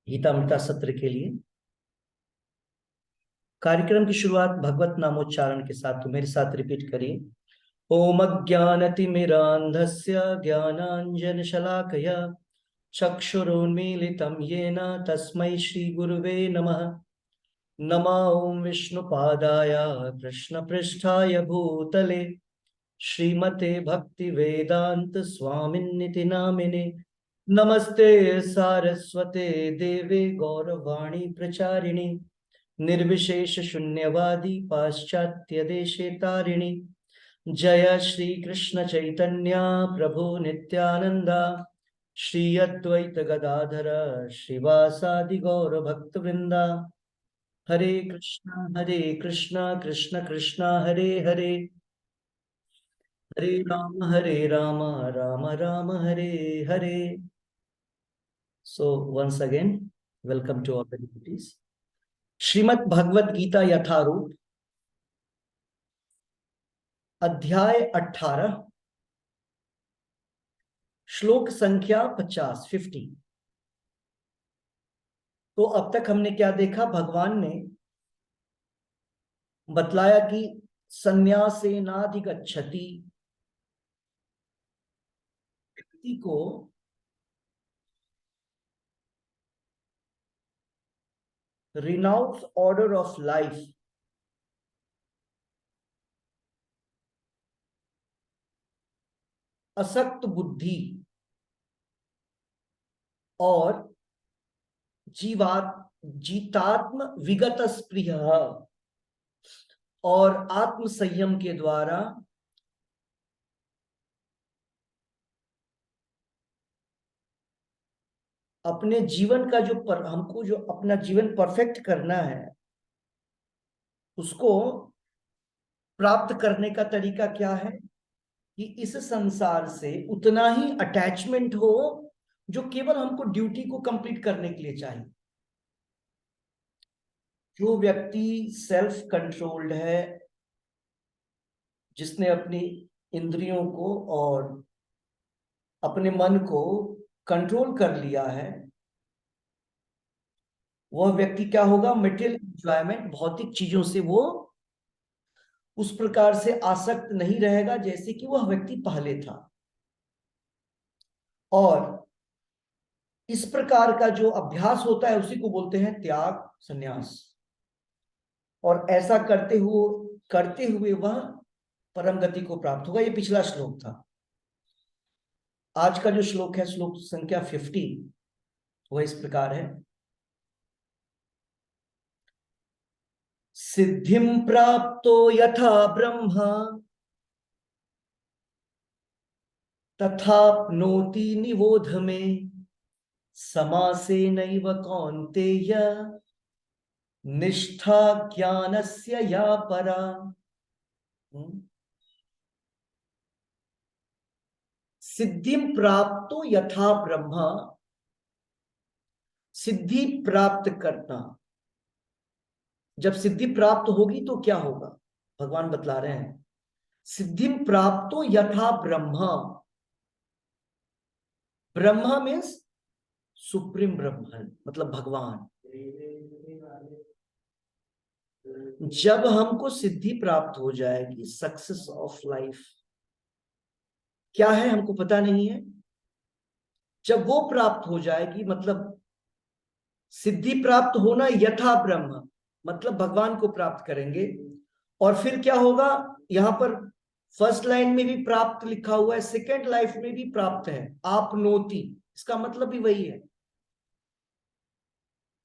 गीतामृता सत्र के लिए कार्यक्रम की शुरुआत भगवत नामोच्चारण के साथ। तो मेरे साथ रिपीट करिए। ओम अज्ञानतिमिरान्धस्य ज्ञानाञ्जनशलाकया चक्षुरुन्मीलितं येन तस्मै श्रीगुरुवे नमः। नमो ओम विष्णुपादाय कृष्णपृष्ठाय भूतले श्रीमते भक्तिवेदांत स्वामिन्निति नामिने। नमस्ते सारस्वते देवे गौरवाणी प्रचारिणे निर्विशेष शून्यवादी पाश्चात्य देशे तारिणी। जय श्री कृष्ण चैतन्य प्रभु नित्यानंदा श्री अद्वैत गदाधर श्रीवासादि गौर भक्त वृंदा। हरे कृष्णा कृष्ण कृष्णा हरे हरे, हरे Ram Ram Ram Hare Hare. So once again, welcome to all the devotees. Shrimad Bhagavad Gita यथारूप अध्याय 18 श्लोक संख्या 50। तो अब तक हमने क्या देखा? भगवान ने बतलाया कि संन्यासेनाधिगच्छति, व्यक्ति को रिनाउंस ऑर्डर ऑफ लाइफ, असक्त बुद्धि और जीतात्म विगत स्पृह और आत्म संयम के द्वारा अपने जीवन का हमको जो अपना जीवन परफेक्ट करना है, उसको प्राप्त करने का तरीका क्या है कि इस संसार से उतना ही अटैचमेंट हो जो केवल हमको ड्यूटी को कंप्लीट करने के लिए चाहिए। जो व्यक्ति सेल्फ कंट्रोल्ड है, जिसने अपनी इंद्रियों को और अपने मन को कंट्रोल कर लिया है, वह व्यक्ति क्या होगा? मटेरियल एंजॉयमेंट, भौतिक चीजों से वो उस प्रकार से आसक्त नहीं रहेगा जैसे कि वह व्यक्ति पहले था। और इस प्रकार का जो अभ्यास होता है उसी को बोलते हैं त्याग, संन्यास। और ऐसा करते हुए वह परम गति को प्राप्त होगा। ये पिछला श्लोक था। आज का जो श्लोक है, श्लोक संख्या 50, वह इस प्रकार है। सिद्धिं प्राप्तो यथा ब्रह्मा तथाप्नोति निबोध मे, समासेनैव कौन्तेय निष्ठा ज्ञानस्य या परा। सिद्धिं प्राप्तो यथा ब्रह्मा, सिद्धि प्राप्त करना। जब सिद्धि प्राप्त होगी तो क्या होगा? भगवान बतला रहे हैं, सिद्धिं प्राप्तो यथा ब्रह्मा। ब्रह्मा मीन्स सुप्रीम ब्रह्मन, मतलब भगवान। जब हमको सिद्धि प्राप्त हो जाएगी, सक्सेस ऑफ लाइफ क्या है हमको पता नहीं है। जब वो प्राप्त हो जाएगी, मतलब सिद्धि प्राप्त होना यथा ब्रह्म, मतलब भगवान को प्राप्त करेंगे। और फिर क्या होगा? यहां पर फर्स्ट लाइन में भी प्राप्त लिखा हुआ है, सेकेंड लाइफ में भी प्राप्त है, आपनोति। इसका मतलब भी वही है,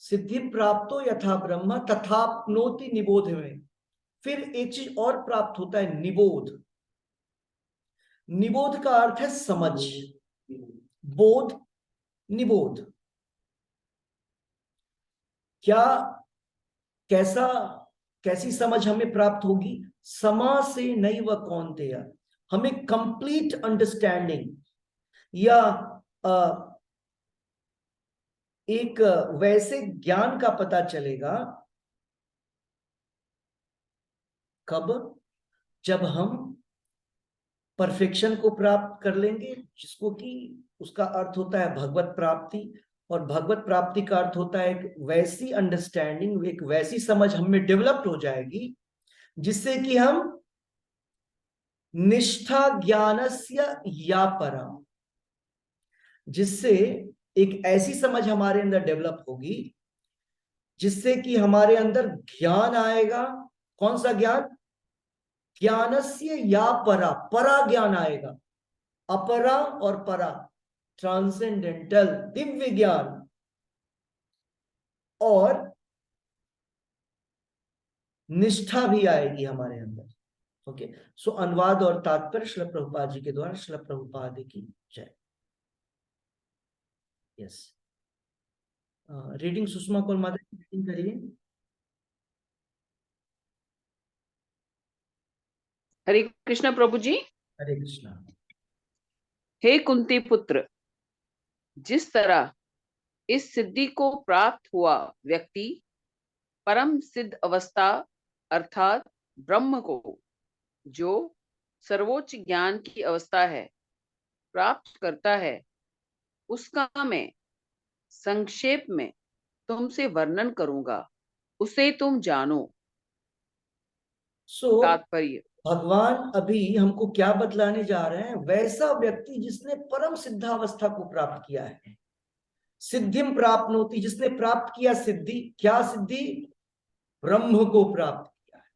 सिद्धि प्राप्तो यथा ब्रह्म तथाप्नोति निबोध में। फिर एक चीज और प्राप्त होता है, निबोध। निबोध का अर्थ है समझ, बोध, निबोध। क्या कैसी समझ हमें प्राप्त होगी? समा से नैव कौन्तेय, हमें कंप्लीट अंडरस्टैंडिंग या एक वैसे ज्ञान का पता चलेगा। कब? जब हम परफेक्शन को प्राप्त कर लेंगे, जिसको कि उसका अर्थ होता है भगवत प्राप्ति। और भगवत प्राप्ति का अर्थ होता है एक वैसी अंडरस्टैंडिंग, एक वैसी समझ हम में डेवलप्ड हो जाएगी जिससे कि हम निष्ठा ज्ञानस्य या परा, जिससे एक ऐसी समझ हमारे अंदर डेवलप होगी जिससे कि हमारे अंदर ज्ञान आएगा। कौन सा ज्ञान? ज्ञानस्य या परा, परा ज्ञान आएगा। अपरा और परा, ट्रांसेंडेंटल, दिव्य ज्ञान। और निष्ठा भी आएगी हमारे अंदर। ओके, सो अनुवाद और तात्पर्य श्रील प्रभुपाद जी के द्वारा। श्रील प्रभुपाद की जय। यस, रीडिंग सुषमा कौल माता की रीडिंग करिए। हरे कृष्ण प्रभु जी। हरे कृष्णा। हे कुंती पुत्र, जिस तरह इस सिद्धि को प्राप्त हुआ व्यक्ति परम सिद्ध अवस्था अर्थात ब्रह्म को, जो सर्वोच्च ज्ञान की अवस्था है, प्राप्त करता है, उसका मैं संक्षेप में तुमसे वर्णन करूंगा, उसे तुम जानो। सो तात्पर्य। भगवान अभी हमको क्या बतलाने जा रहे हैं? वैसा व्यक्ति जिसने परम सिद्धावस्था को प्राप्त किया है, सिद्धिम प्राप्नोति, जिसने प्राप्त किया सिद्धि। क्या सिद्धि? ब्रह्म को प्राप्त किया है।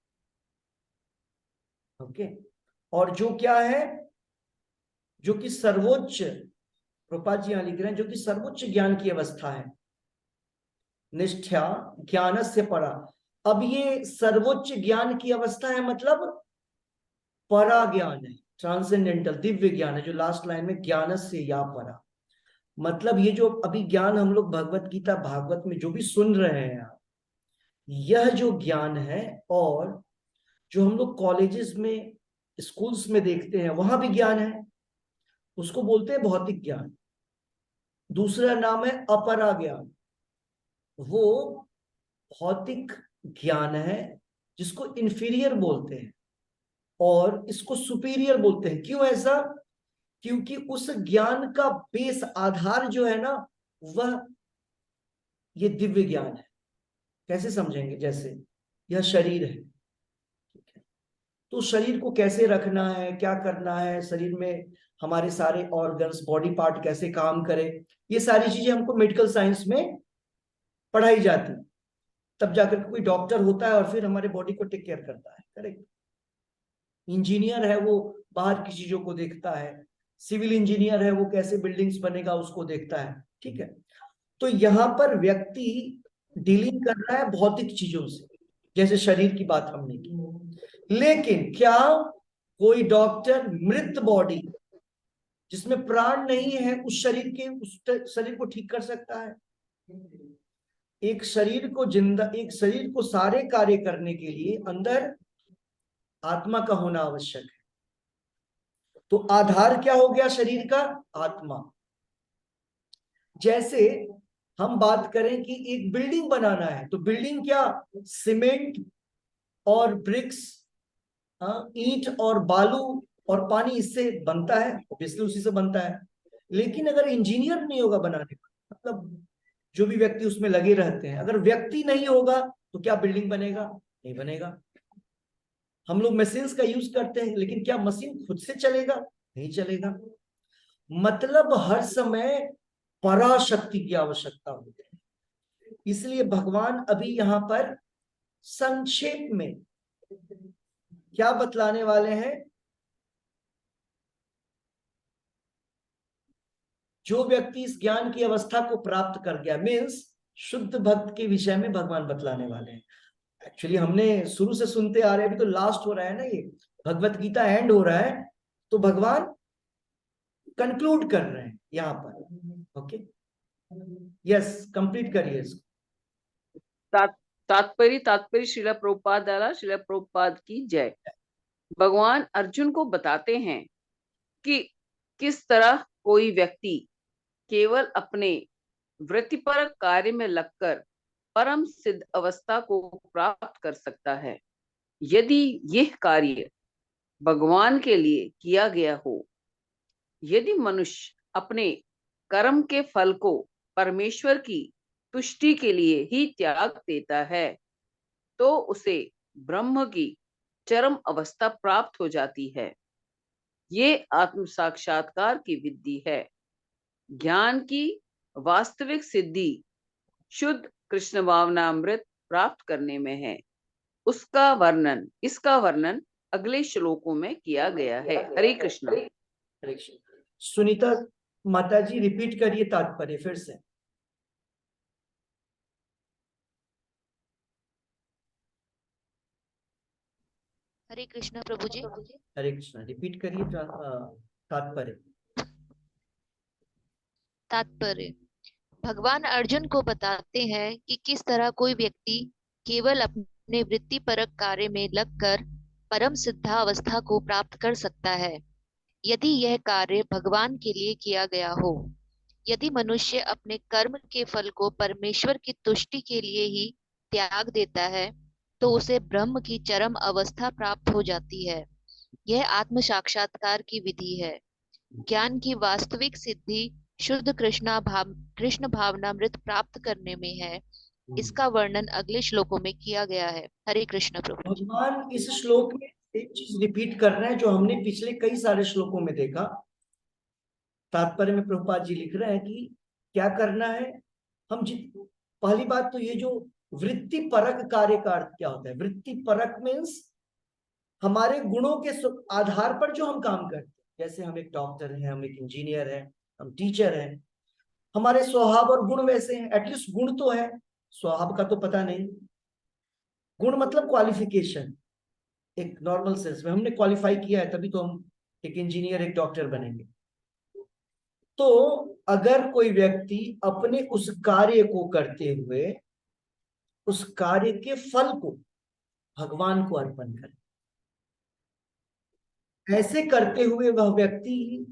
ओके, और जो क्या है? जो कि सर्वोच्च, प्रभुपाद जी यहां लिख रहे हैं, जो कि सर्वोच्च ज्ञान की अवस्था है। निष्ठा ज्ञानस्य परा। अब ये सर्वोच्च ज्ञान की अवस्था है, मतलब परा ज्ञान है, ट्रांसेंडेंटल, दिव्य ज्ञान है। जो लास्ट लाइन में ज्ञानस्य या परा, मतलब ये जो अभी ज्ञान हम लोग भगवत गीता भागवत में जो भी सुन रहे हैं आप, यह जो ज्ञान है, और जो हम लोग कॉलेजेस में स्कूल्स में देखते हैं वहां भी ज्ञान है, उसको बोलते हैं भौतिक ज्ञान। दूसरा नाम है अपरा ज्ञान। वो भौतिक ज्ञान है जिसको इंफीरियर बोलते हैं, और इसको सुपीरियर बोलते हैं। क्यों ऐसा? क्योंकि उस ज्ञान का बेस, आधार जो है ना, वह ये दिव्य ज्ञान है। कैसे समझेंगे? जैसे यह शरीर है, तो शरीर को कैसे रखना है, क्या करना है, शरीर में हमारे सारे ऑर्गन्स, बॉडी पार्ट कैसे काम करे, ये सारी चीजें हमको मेडिकल साइंस में पढ़ाई जाती, तब जाकर कोई डॉक्टर होता है और फिर हमारे बॉडी को टेक केयर करता है। करेक्ट। इंजीनियर है, वो बाहर की चीजों को देखता है। सिविल इंजीनियर है, वो कैसे बिल्डिंग्स बनेगा उसको देखता है। ठीक है, तो यहां पर व्यक्ति डीलिंग कर रहा है भौतिक चीजों से, जैसे शरीर की बात हमने की। लेकिन क्या कोई डॉक्टर मृत बॉडी, जिसमें प्राण नहीं है, उस शरीर को ठीक कर सकता है? एक शरीर को जिंदा, एक शरीर को सारे कार्य करने के लिए अंदर आत्मा का होना आवश्यक है। तो आधार क्या हो गया शरीर का? आत्मा। जैसे हम बात करें कि एक बिल्डिंग बनाना है, तो बिल्डिंग क्या? सीमेंट और ब्रिक्स, ईंट और बालू और पानी, इससे बनता है, ऑब्वियसली उसी से बनता है। लेकिन अगर इंजीनियर नहीं होगा बनाने का, मतलब जो भी व्यक्ति उसमें लगे रहते हैं, अगर व्यक्ति नहीं होगा तो क्या बिल्डिंग बनेगा? नहीं बनेगा। हम लोग मशीन्स का यूज करते हैं, लेकिन क्या मशीन खुद से चलेगा? नहीं चलेगा। मतलब हर समय पराशक्ति की आवश्यकता होती है। इसलिए भगवान अभी यहां पर संक्षेप में क्या बतलाने वाले हैं? जो व्यक्ति इस ज्ञान की अवस्था को प्राप्त कर गया, मीन्स शुद्ध भक्त के विषय में भगवान बतलाने वाले हैं। एक्चुअली हमने शुरू से सुनते आ रहे हैं, अभी तो लास्ट हो रहा है ना, ये भगवत गीता एंड हो रहा है, तो भगवान कंक्लूड कर रहे हैं यहां पर। ओके, यस, कंप्लीट करिए इसको। तात्पर्य श्रील प्रभुपाद द्वारा। श्रील प्रभुपाद की जय। भगवान अर्जुन को बताते हैं कि किस तरह कोई व्यक्ति केवल अपने वृत्तिपर कार्य में लगकर परम सिद्ध अवस्था को प्राप्त कर सकता है। यदि यह कार्य भगवान के लिए किया गया हो, यदि मनुष्य अपने कर्म के फल को परमेश्वर की तुष्टि के लिए ही त्याग देता है तो उसे ब्रह्म की चरम अवस्था प्राप्त हो जाती है। ये आत्म साक्षात्कार की विधि है। ज्ञान की वास्तविक सिद्धि शुद्ध कृष्ण भावनामृत प्राप्त करने में है। इसका वर्णन अगले श्लोकों में किया गया है। हरे कृष्ण। हरे कृष्ण। सुनीता माता जी रिपीट करिए तात्पर्य फिर से। हरे कृष्ण प्रभु जी। हरे कृष्ण, रिपीट करिए तात्पर्य। तात्पर्य, भगवान अर्जुन को बताते हैं कि किस तरह कोई व्यक्ति केवल अपने वृत्तिपरक कार्य में लगकर परम सिद्धावस्था को प्राप्त कर सकता है यदि यह कार्य भगवान के लिए किया गया हो। यदि मनुष्य अपने कर्म के फल को परमेश्वर की तुष्टि के लिए ही त्याग देता है तो उसे ब्रह्म की चरम अवस्था प्राप्त हो जाती है। यह आत्म साक्षात्कार की विधि है। ज्ञान की वास्तविक सिद्धि शुद्ध कृष्ण भावनामृत प्राप्त करने में है। इसका वर्णन अगले श्लोकों में किया गया है। हरे कृष्ण प्रभु जी। भगवान इस श्लोक में एक चीज रिपीट कर रहे हैं जो हमने पिछले कई सारे श्लोकों में देखा। तात्पर्य में प्रभुपाद जी लिख रहे हैं कि क्या करना है। पहली बात तो ये जो वृत्ति परक कार्य का अर्थ क्या होता है। वृत्ति परक मीन्स हमारे गुणों के आधार पर जो हम काम करते हैं। जैसे हम एक डॉक्टर हैं, हम एक इंजीनियर हैं, हम टीचर हैं, हमारे स्वभाव और गुण वैसे हैं। एटलीस्ट गुण तो है, स्वभाव का तो पता नहीं। गुण मतलब क्वालिफिकेशन। एक नॉर्मल सेंस में हमने क्वालिफाई किया है तभी तो हम एक इंजीनियर एक डॉक्टर बनेंगे। तो अगर कोई व्यक्ति अपने उस कार्य को करते हुए उस कार्य के फल को भगवान को अर्पण करे, ऐसे करते हुए वह व्यक्ति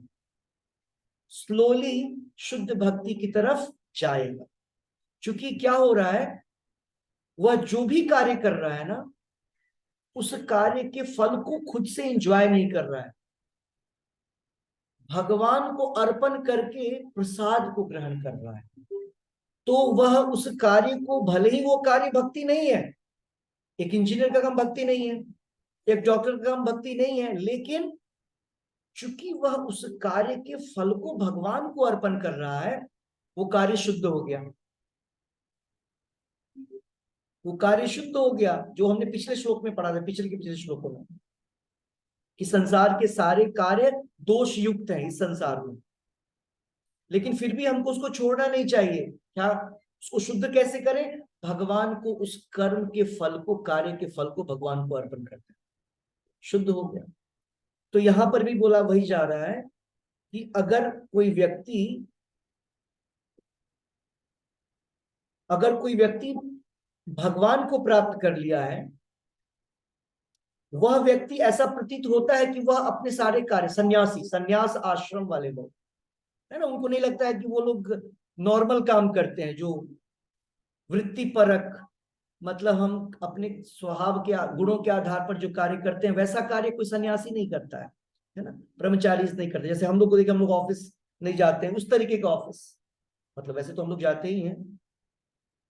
स्लोली शुद्ध भक्ति की तरफ जाएगा। क्योंकि क्या हो रहा है, वह जो भी कार्य कर रहा है ना, उस कार्य के फल को खुद से एंजॉय नहीं कर रहा है, भगवान को अर्पण करके प्रसाद को ग्रहण कर रहा है। तो वह उस कार्य को, भले ही वो कार्य भक्ति नहीं है, एक इंजीनियर का काम भक्ति नहीं है, एक डॉक्टर का काम भक्ति नहीं है, लेकिन चूंकि वह उस कार्य के फल को भगवान को अर्पण कर रहा है, वो कार्य शुद्ध हो गया। वो कार्य शुद्ध हो गया जो हमने पिछले श्लोक में पढ़ा था, पिछले श्लोकों में, कि संसार के सारे कार्य दोष युक्त हैं इस संसार में, लेकिन फिर भी हमको उसको छोड़ना नहीं चाहिए। क्या, उसको शुद्ध कैसे करें? भगवान को उस कर्म के फल को, कार्य के फल को भगवान को अर्पण करते हैं, शुद्ध हो गया। तो यहां पर भी बोला वही जा रहा है कि अगर कोई व्यक्ति भगवान को प्राप्त कर लिया है, वह व्यक्ति, ऐसा प्रतीत होता है कि वह अपने सारे कार्य, संन्यास आश्रम वाले लोग है ना, उनको नहीं लगता है कि वो लोग नॉर्मल काम करते हैं, जो वृत्ति परक, मतलब हम अपने स्वभाव के गुणों के आधार पर जो कार्य करते हैं, वैसा कार्य कोई सन्यासी नहीं करता है ना, ब्रह्मचारी नहीं करते। जैसे हम लोग को देखिए, हम लोग ऑफिस नहीं जाते हैं, उस तरीके का ऑफिस, मतलब वैसे तो हम लोग जाते ही हैं,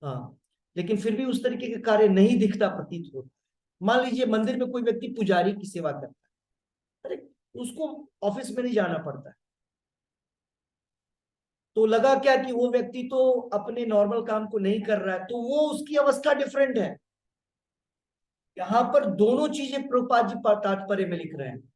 हाँ, लेकिन फिर भी उस तरीके के कार्य नहीं दिखता, प्रतीत होता। मान लीजिए मंदिर में कोई व्यक्ति पुजारी की सेवा करता है, अरे उसको ऑफिस में नहीं जाना पड़ता है, तो लगा क्या कि वो व्यक्ति तो अपने नॉर्मल काम को नहीं कर रहा है, तो वो उसकी अवस्था डिफरेंट है। यहां पर दोनों चीजें प्रभुपाद जी तात्पर्य में लिख रहे हैं।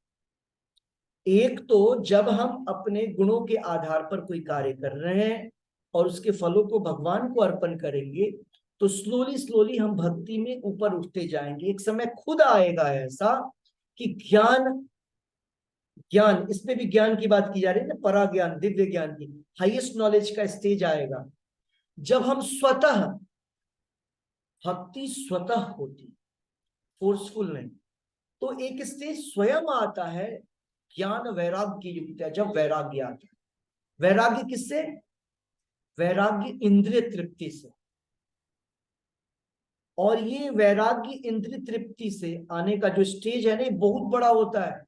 एक तो जब हम अपने गुणों के आधार पर कोई कार्य कर रहे हैं और उसके फलों को भगवान को अर्पण करेंगे, तो स्लोली स्लोली हम भक्ति में ऊपर उठते जाएंगे। एक समय खुद आएगा ऐसा कि ज्ञान इसमें भी ज्ञान की बात की जा रही है ना, परा ज्ञान, दिव्य ज्ञान की हाईएस्ट नॉलेज का स्टेज आएगा जब हम स्वतः, भक्ति स्वतः होती, फोर्सफुल नहीं। तो एक स्टेज स्वयं आता है ज्ञान वैराग्य युक्त है, जब वैराग्य आता है। वैराग्य किससे? वैराग्य इंद्रिय तृप्ति से। और ये वैराग्य इंद्रिय तृप्ति से आने का जो स्टेज है ना, बहुत बड़ा होता है।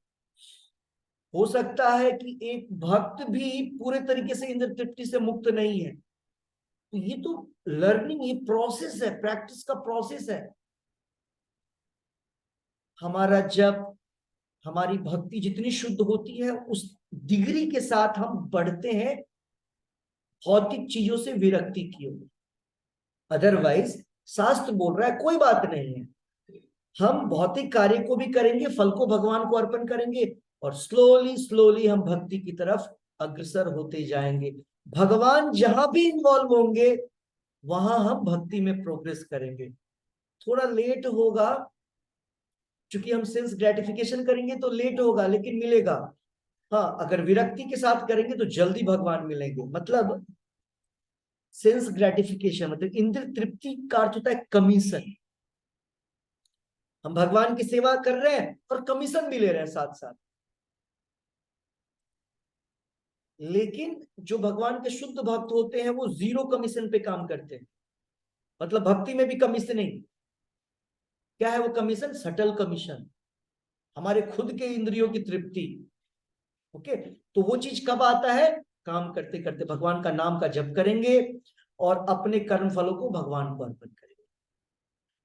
हो सकता है कि एक भक्त भी पूरे तरीके से इंद्रिय तृप्ति से मुक्त नहीं है, तो ये तो लर्निंग, ये प्रोसेस है, प्रैक्टिस का प्रोसेस है। हमारा जब हमारी भक्ति जितनी शुद्ध होती है उस डिग्री के साथ हम बढ़ते हैं भौतिक चीजों से विरक्ति की ओर। अदरवाइज शास्त्र बोल रहा है कोई बात नहीं है, हम भौतिक कार्य को भी करेंगे, फल को भगवान को अर्पण करेंगे और स्लोली स्लोली हम भक्ति की तरफ अग्रसर होते जाएंगे। भगवान जहां भी इन्वॉल्व होंगे वहां हम भक्ति में प्रोग्रेस करेंगे। थोड़ा लेट होगा, क्योंकि हम सेंस ग्रेटिफिकेशन करेंगे तो लेट होगा, लेकिन मिलेगा। हाँ, अगर विरक्ति के साथ करेंगे तो जल्दी भगवान मिलेंगे। मतलब सेंस ग्रेटिफिकेशन मतलब इंद्र तृप्ति का अर्थ होता है कमीशन। हम भगवान की सेवा कर रहे हैं और कमीशन भी ले रहे हैं साथ साथ। लेकिन जो भगवान के शुद्ध भक्त होते हैं वो जीरो कमीशन पे काम करते हैं। मतलब भक्ति में भी कमीशन नहीं। क्या है वो कमीशन? सटल कमीशन, हमारे खुद के इंद्रियों की तृप्ति। ओके, तो वो चीज कब आता है? काम करते करते भगवान का नाम का जप करेंगे और अपने कर्म फलों को भगवान को अर्पण करेंगे।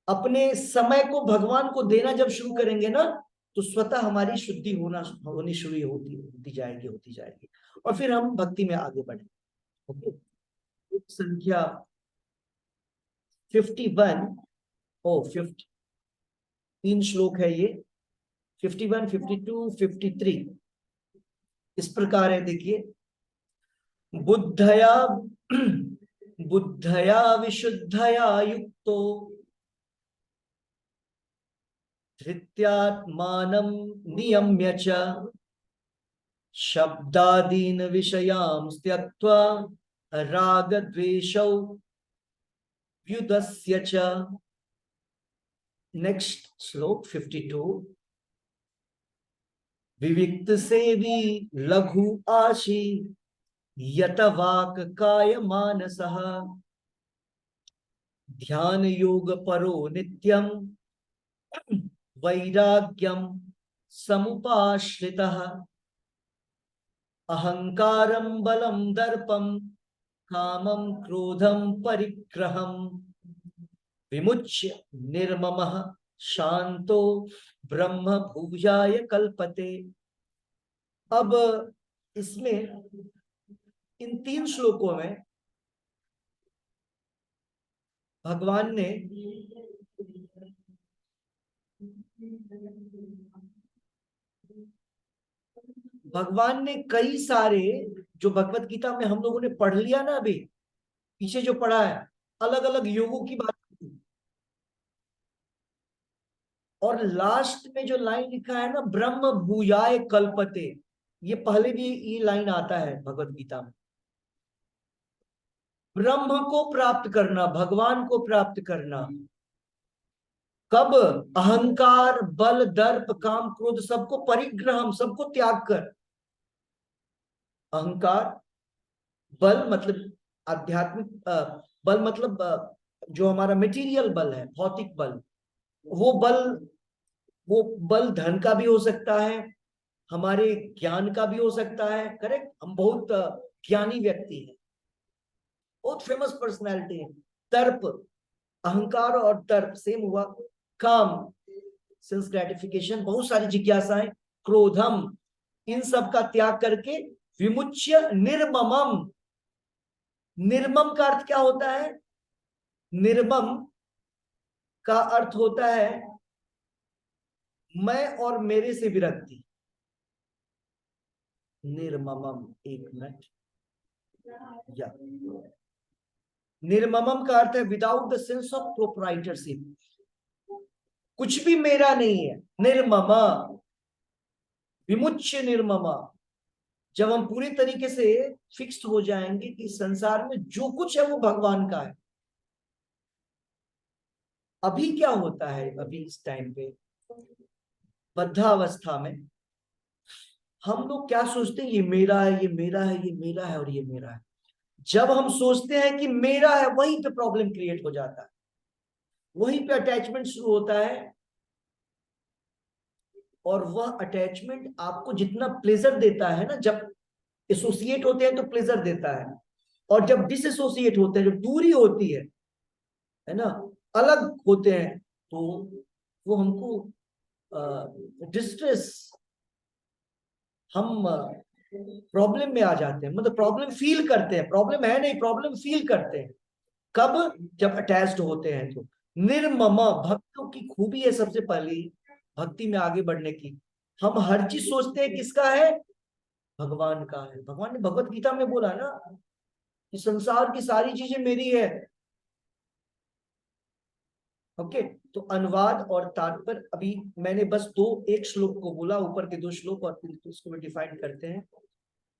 अपने समय को भगवान को देना जब शुरू करेंगे ना, तो स्वतः हमारी शुद्धि होनी शुरू होती जाएगी और फिर हम भक्ति में आगे बढ़ेंगे। ओके, संख्या 51 तीन श्लोक है ये, 51, 52, 53। इस प्रकार है, देखिए। बुद्धया विशुद्धया युक्तो धृत्यात्मानं नियम्य च शब्दादीन विषयान् त्यक्त्वा रागद्वेषौ व्युदस्य च। नेक्स्ट श्लोक 52। विविक्त सेवी लघु आशी यत वाक काय मानसः ध्यान योग परो नित्यम वैराग्यम समुपाश्रितः अहंकारं बलं दर्पं कामं क्रोधं परिग्रहं विमुच्य निर्ममः शांतो ब्रह्म भूयाय कल्पते। अब इसमें इन तीन श्लोकों में भगवान ने कई सारे, जो भगवत गीता में हम लोगों ने पढ़ लिया ना अभी पीछे जो पढ़ा है, अलग अलग योगों की बात की। और लास्ट में जो लाइन लिखा है ना, ब्रह्म भूयाय कल्पते, ये पहले भी ये लाइन आता है भगवत गीता में। ब्रह्म को प्राप्त करना, भगवान को प्राप्त करना कब? अहंकार बल दर्प काम क्रोध सबको परिग्रह, सबको त्याग कर। अहंकार, बल मतलब आध्यात्मिक बल, मतलब जो हमारा मटेरियल बल है, भौतिक बल, वो बल धन का भी हो सकता है, हमारे ज्ञान का भी हो सकता है। करेक्ट, हम बहुत ज्ञानी व्यक्ति हैं, बहुत फेमस पर्सनैलिटी है। तर्प, अहंकार और तर्प सेम हुआ। काम, सेंस ग्रेटिफिकेशन, बहुत सारी जिज्ञासाएं। क्रोधम, इन सब का त्याग करके विमुच्य निर्ममम। निर्मम का अर्थ क्या होता है? निर्मम का अर्थ होता है मैं और मेरे से विरक्ति। निर्ममम, एक मिनट, या निर्ममम का अर्थ है without the sense of proprietorship, कुछ भी मेरा नहीं है। निर्ममा, विमुच्य निर्ममा, जब हम पूरी तरीके से फिक्स्ड हो जाएंगे कि संसार में जो कुछ है वो भगवान का है। अभी क्या होता है, अभी इस टाइम पे बद्धावस्था में हम लोग क्या सोचते हैं? ये मेरा है, ये मेरा है, ये मेरा है और ये मेरा है। जब हम सोचते हैं कि मेरा है, वहीं पे प्रॉब्लम क्रिएट हो जाता है, वहीं पे अटैचमेंट शुरू होता है। और वह अटैचमेंट आपको जितना प्लेजर देता है ना, जब एसोसिएट होते हैं तो प्लेजर देता है, और जब डिसएसोसिएट होते हैं, जब दूरी होती है ना, अलग होते हैं, तो वो हमको डिस्ट्रेस, हम प्रॉब्लम में आ जाते हैं, मतलब प्रॉब्लम फील करते हैं, प्रॉब्लम है नहीं, प्रॉब्लम फील करते हैं। कब? जब अटैच्ड होते हैं। तो निर्मम भक्तों की खूबी है सबसे पहली भक्ति में आगे बढ़ने की, हम हर चीज सोचते हैं किसका है? भगवान का है। भगवान ने भगवत गीता में बोला ना कि संसार की सारी चीजें मेरी है। ओके, तो अनुवाद और तात्पर्य, अभी मैंने बस एक श्लोक को बोला, ऊपर के 2 श्लोक, और फिर उसको भी डिफाइन करते हैं,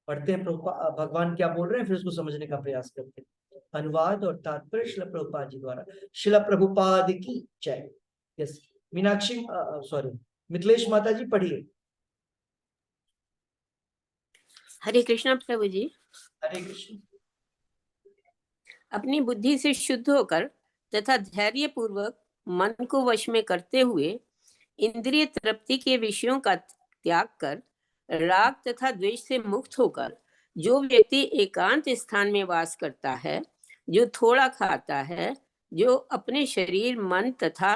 पढ़ते हैं भगवान क्या बोल रहे हैं, फिर उसको समझने का प्रयास करते हैं। अनुवाद और तात्पर्य शिला प्रभुपाद जी द्वारा। शिला प्रभुपाद की जय। यस, मीनाक्षी, सॉरी, मिथिलेश माता जी पढ़िए। हरे कृष्णा प्रभु जी। हरे कृष्ण। अपनी बुद्धि से शुद्ध होकर तथा धैर्य पूर्वक मन को वश में करते हुए इंद्रिय तृप्ति के विषयों का त्याग कर राग तथा द्वेष से मुक्त होकर जो व्यक्ति एकांत स्थान में वास करता है, जो थोड़ा खाता है, जो अपने शरीर, मन तथा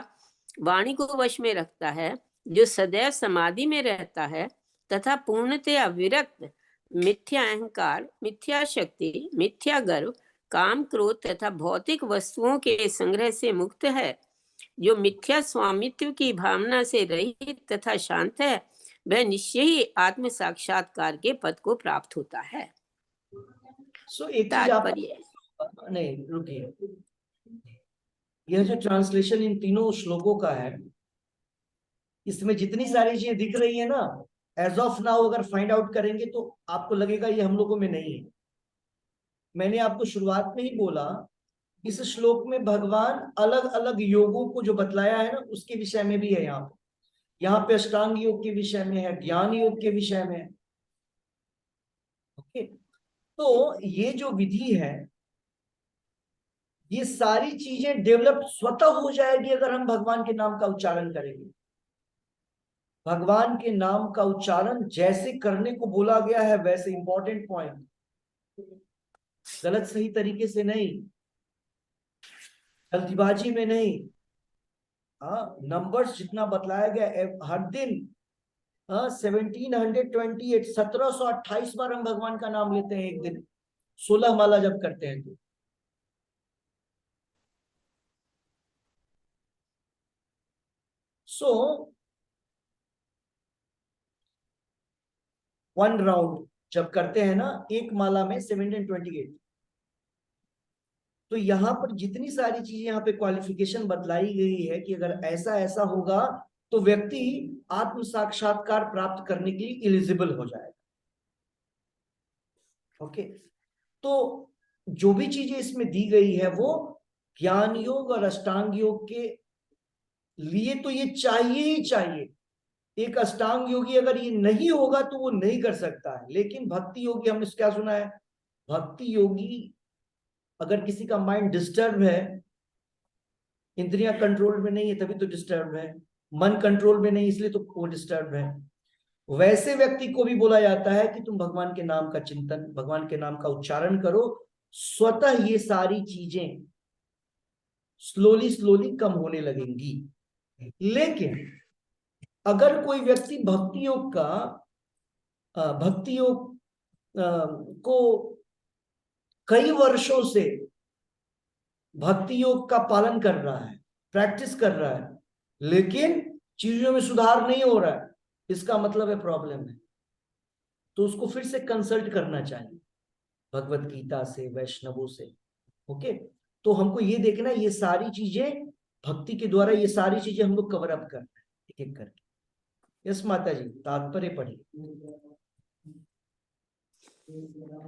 वाणी को वश में रखता है, जो सदैव समाधि में रहता है तथा पूर्णतया विरक्त मिथ्या अहंकार, मिथ्या शक्ति, मिथ्या गर्व, काम, क्रोध तथा भौतिक वस्तुओं के संग्रह से मुक्त है, जो मिथ्या स्वामित्व की भावना से रहित तथा शांत है, वह निश्चय ही आत्म साक्षात्कार के पद को प्राप्त होता है। एक चीज आप, तात्पर्य, नहीं रुकिए, यह जो ट्रांसलेशन इन तीनों श्लोकों का है, इसमें जितनी सारी चीजें दिख रही है ना, एज ऑफ नाउ अगर फाइंड आउट करेंगे तो आपको लगेगा ये हम लोगों में नहीं है। मैंने आपको शुरुआत में ही बोला, इस श्लोक में भगवान अलग अलग योगों को जो बतलाया है ना, उसके विषय में भी है। यहाँ पे अष्टांग योग के विषय में है, ज्ञान योग के विषय में है। ओके, तो ये जो विधि है, ये सारी चीजें डेवलप स्वतः हो जाएगी अगर हम भगवान के नाम का उच्चारण करेंगे। भगवान के नाम का उच्चारण जैसे करने को बोला गया है वैसे, इंपॉर्टेंट पॉइंट, गलत सही तरीके से नहीं, जल्दबाजी में नहीं। हाँ, नंबर्स जितना बतलाया गया हर दिन, 1728, 1728 बार हम भगवान का नाम लेते हैं एक दिन, 16 माला जब करते हैं तो। सो 1 राउंड जब करते हैं ना एक माला में 1728, तो यहाँ पर जितनी सारी चीजें यहाँ पे क्वालिफिकेशन बतलाई गई है कि अगर ऐसा ऐसा होगा तो व्यक्ति आत्म साक्षात्कार प्राप्त करने के लिए एलिजिबल हो जाएगा। ओके, तो जो भी चीजें इसमें दी गई है वो ज्ञान योग और अष्टांग योग के लिए तो ये चाहिए ही चाहिए। एक अष्टांग योगी अगर ये नहीं होगा तो वो नहीं कर सकता है। लेकिन भक्ति योगी, हमने क्या सुना है, भक्ति योगी अगर किसी का माइंड डिस्टर्ब है, इंद्रियां कंट्रोल में नहीं है तभी तो डिस्टर्ब है, मन कंट्रोल में नहीं इसलिए तो वो डिस्टर्ब है, वैसे व्यक्ति को भी बोला जाता है कि तुम भगवान के नाम का चिंतन, भगवान के नाम का उच्चारण करो, स्वतः ये सारी चीजें स्लोली स्लोली कम होने लगेंगी। लेकिन अगर कोई व्यक्ति भक्ति योग को कई वर्षों से भक्ति योग का पालन कर रहा है, प्रैक्टिस कर रहा है, लेकिन चीजों में सुधार नहीं हो रहा है, इसका मतलब है प्रॉब्लम है, तो उसको फिर से कंसल्ट करना चाहिए भगवत गीता से, वैष्णवों से। ओके, तो हमको ये देखना ये सारी चीजें भक्ति के द्वारा, ये सारी चीजें हम लोग कवर अप करना है एक एक करके। यस माता जी, तात्पर्य पढ़िए।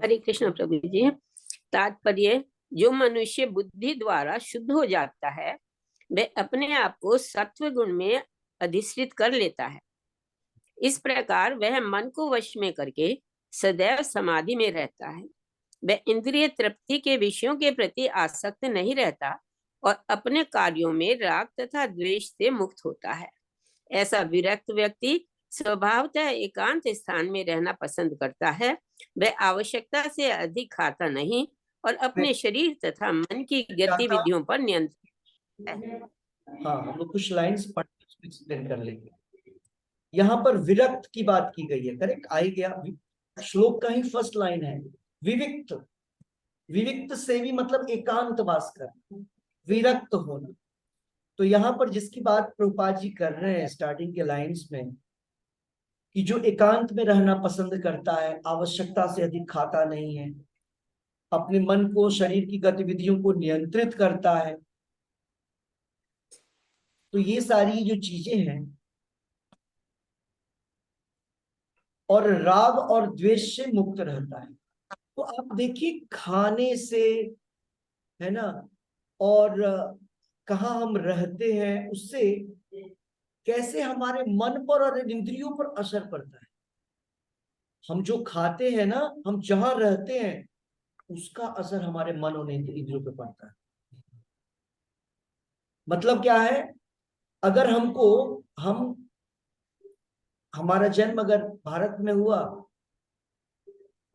हरे कृष्ण प्रभु जी। तात्पर्य, जो मनुष्य बुद्धि द्वारा शुद्ध हो जाता है वह अपने आप को सत्व गुण में अधिष्ठित कर लेता है। इस प्रकार वह मन को वश में करके सदैव समाधि में रहता है। वह इंद्रिय तृप्ति के विषयों के प्रति आसक्त नहीं रहता और अपने कार्यों में राग तथा द्वेष से मुक्त होता है। ऐसा विरक्त व्यक्ति स्वभावतः एकांत स्थान में रहना पसंद करता है। वह आवश्यकता से अधिक खाता नहीं और अपने शरीर तथा मन की गतिविधियों पर नियंत्रण है। हाँ, हम लोग कुछ लाइंस पढ़ के एक्सप्लेन कर लेंगे। यहाँ पर विरक्त की बात की गई है, करेक्ट, आई गया, श्लोक का ही फर्स्ट लाइन है विविक्त। विविक्त से भी मतलब एकांतवास करना, विरक्त होना। तो यहाँ पर जिसकी बात प्रभुपाद जी कर रहे हैं स्टार्टिंग के लाइंस में, कि जो एकांत में रहना पसंद करता है, आवश्यकता से अधिक खाता नहीं है, अपने मन को, शरीर की गतिविधियों को नियंत्रित करता है, तो ये सारी जो चीजें हैं, और राग और द्वेष से मुक्त रहता है। तो आप देखिए, खाने से, है ना, और कहाँ हम रहते हैं, उससे कैसे हमारे मन पर और इंद्रियों पर असर पड़ता है। हम जो खाते हैं ना, हम जहां रहते हैं, उसका असर हमारे मन और इंद्रियों पर पड़ता है। मतलब क्या है, अगर हमारा जन्म अगर भारत में हुआ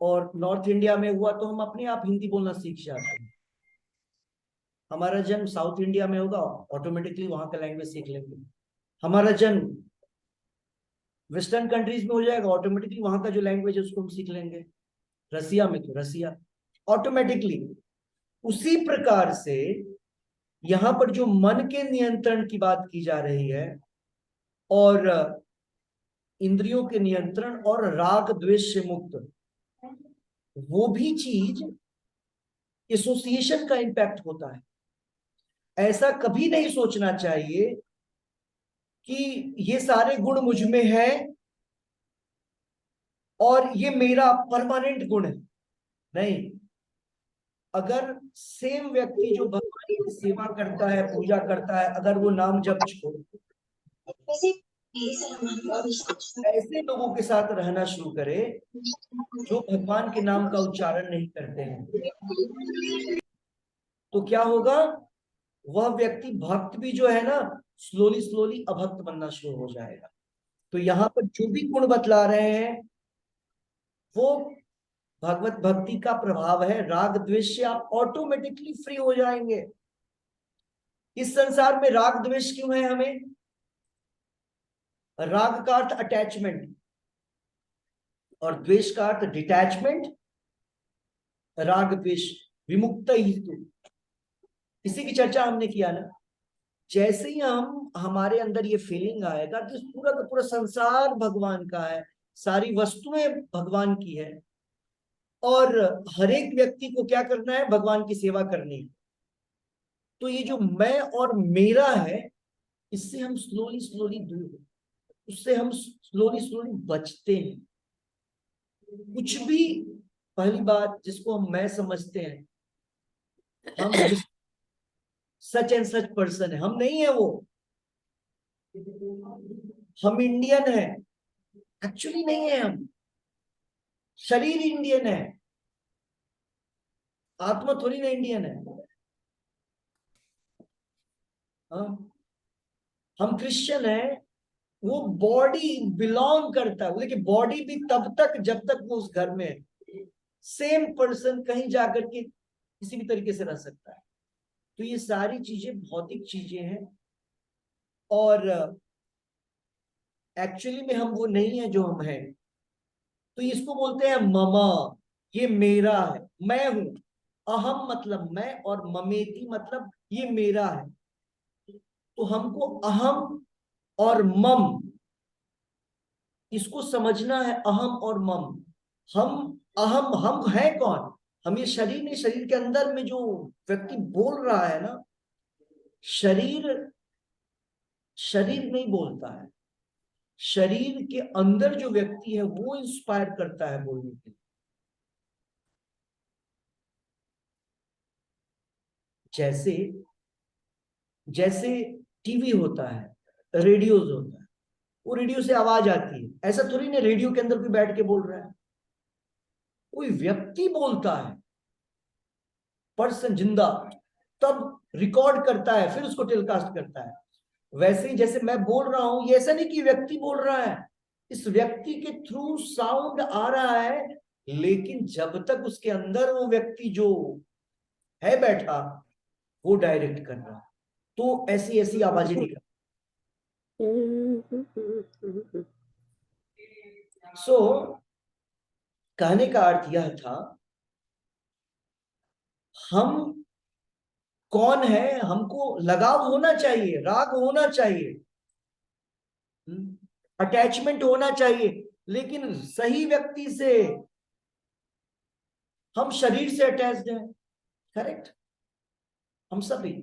और नॉर्थ इंडिया में हुआ, तो हम अपने आप हिंदी बोलना सीख जाते हैं। हमारा जन्म साउथ इंडिया में होगा, ऑटोमेटिकली वहां का लैंग्वेज सीख लेंगे। हमारा जन्म वेस्टर्न कंट्रीज में हो जाएगा, ऑटोमेटिकली वहां का जो लैंग्वेज है उसको हम सीख लेंगे। रसिया में तो रसिया, ऑटोमेटिकली। उसी प्रकार से यहाँ पर जो मन के नियंत्रण की बात की जा रही है, और इंद्रियों के नियंत्रण और राग द्वेष से मुक्त, वो भी चीज एसोसिएशन का इंपैक्ट होता है। ऐसा कभी नहीं सोचना चाहिए कि ये सारे गुण मुझ में है और ये मेरा परमानेंट गुण है। नहीं, अगर सेम व्यक्ति जो भगवान की सेवा करता है, पूजा करता है, अगर वो नाम जप छोड़ ऐसे लोगों के साथ रहना शुरू करे जो भगवान के नाम का उच्चारण नहीं करते हैं, तो क्या होगा, वह व्यक्ति भक्त भी जो है ना, स्लोली स्लोली अभक्त बनना शुरू हो जाएगा। तो यहाँ पर जो भी गुण बतला रहे हैं, वो भगवत भक्ति का प्रभाव है। राग द्वेष से आप ऑटोमेटिकली फ्री हो जाएंगे। इस संसार में राग द्वेष क्यों है हमें? राग का अर्थ अटैचमेंट और द्वेष का अर्थ डिटैचमेंट। राग द्वेष विमुक्त हेतु, इसी की चर्चा हमने किया ना। जैसे ही हमारे अंदर ये फीलिंग आएगा कि पूरा का पूरा संसार भगवान का है, सारी वस्तुएं भगवान की है, और हर एक व्यक्ति को क्या करना है, भगवान की सेवा करनी है, तो ये जो मैं और मेरा है, इससे हम स्लोली स्लोली दूर, उससे हम स्लोली स्लोली बचते हैं। कुछ भी, पहली बात जिसको हम मैं समझते हैं, हम सच एंड सच पर्सन है, हम नहीं है वो। हम इंडियन है, एक्चुअली नहीं है हम। शरीर इंडियन है, आत्मा थोड़ी ना इंडियन है। हम क्रिश्चियन है, वो बॉडी बिलोंग करता है। वो देखिए, बॉडी भी तब तक जब तक वो उस घर में है। सेम पर्सन कहीं जाकर के किसी भी तरीके से रह सकता है। तो ये सारी चीजें भौतिक चीजें हैं, और एक्चुअली में हम वो नहीं है जो हम हैं। तो इसको बोलते हैं ममा, ये मेरा है, मैं हूं। अहम मतलब मैं, और ममेती मतलब ये मेरा है। तो हमको अहम और मम, इसको समझना है। अहम और मम, हम है कौन? हम ये शरीर नहीं। शरीर के अंदर में जो व्यक्ति बोल रहा है ना, शरीर नहीं बोलता है। शरीर के अंदर जो व्यक्ति है वो इंस्पायर करता है बोलने के लिए। जैसे टीवी होता है, रेडियोज होता है, वो रेडियो से आवाज आती है। ऐसा थोड़ी नहीं रेडियो के अंदर कोई बैठ के बोल रहा है, कोई व्यक्ति बोलता है, पर्सन जिंदा, तब रिकॉर्ड करता है, फिर उसको टेलीकास्ट करता है। वैसे ही जैसे मैं बोल रहा हूं, ये ऐसा नहीं कि व्यक्ति बोल रहा है, इस व्यक्ति के थ्रू साउंड आ रहा है, लेकिन जब तक उसके अंदर वो व्यक्ति जो है बैठा, वो डायरेक्ट कर रहा, तो ऐसी ऐसी आवाजें निकल। सो कहने का अर्थ यह था, हम कौन है, हमको लगाव होना चाहिए, राग होना चाहिए, अटैचमेंट होना चाहिए, लेकिन सही व्यक्ति से। हम शरीर से अटैच्ड हैं, करेक्ट, हम सभी।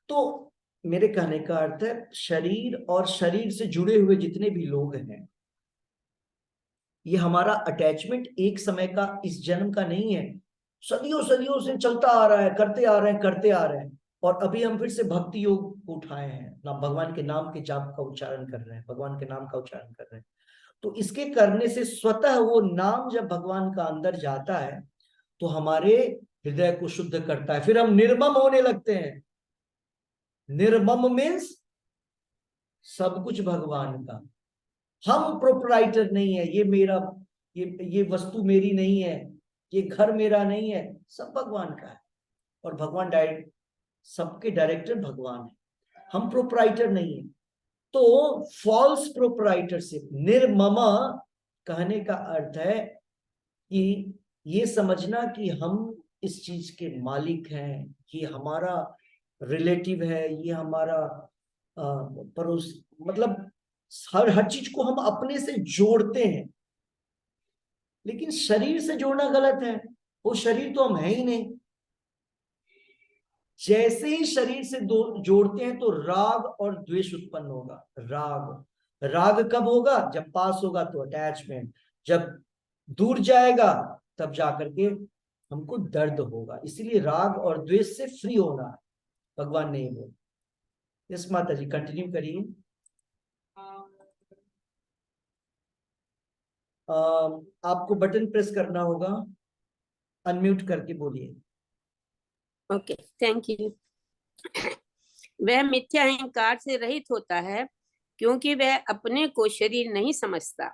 तो मेरे कहने का अर्थ है, शरीर और शरीर से जुड़े हुए जितने भी लोग हैं, ये हमारा अटैचमेंट एक समय का, इस जन्म का नहीं है, सदियों सदियों से चलता आ रहा है, करते आ रहे हैं, करते आ रहे हैं। और अभी हम फिर से भक्ति योग को उठाए हैं ना, भगवान के नाम के जाप का उच्चारण कर रहे हैं, भगवान के नाम का उच्चारण कर रहे हैं। तो इसके करने से स्वतः वो नाम जब भगवान का अंदर जाता है तो हमारे हृदय को शुद्ध करता है, फिर हम निर्मम होने लगते हैं। निर्मम मीन्स सब कुछ भगवान का, हम प्रोप्राइटर नहीं है, ये मेरा, ये वस्तु मेरी नहीं है, ये घर मेरा नहीं है, सब भगवान का है। और भगवान डायरेक्ट, सबके डायरेक्टर भगवान है, हम प्रोप्राइटर नहीं है। तो फॉल्स प्रोप्राइटरशिप, निर्ममा कहने का अर्थ है कि ये समझना कि हम इस चीज के मालिक हैं, ये हमारा रिलेटिव है, ये हमारा पड़ोस, मतलब हर चीज को हम अपने से जोड़ते हैं। लेकिन शरीर से जोड़ना गलत है, वो शरीर तो हम है ही नहीं। जैसे ही शरीर से जोड़ते हैं तो राग और द्वेष उत्पन्न होगा। राग कब होगा? जब पास होगा तो अटैचमेंट, जब दूर जाएगा तब जाकर के हमको दर्द होगा। इसीलिए राग और द्वेष से फ्री होना है, भगवान ने बोला। यस माता जी, कंटिन्यू करिए। आपको बटन प्रेस करना होगा, अनम्यूट करके बोलिए। Okay, thank you. वह मिथ्या अहंकार से रहित होता है क्योंकि वह अपने को शरीर नहीं समझता,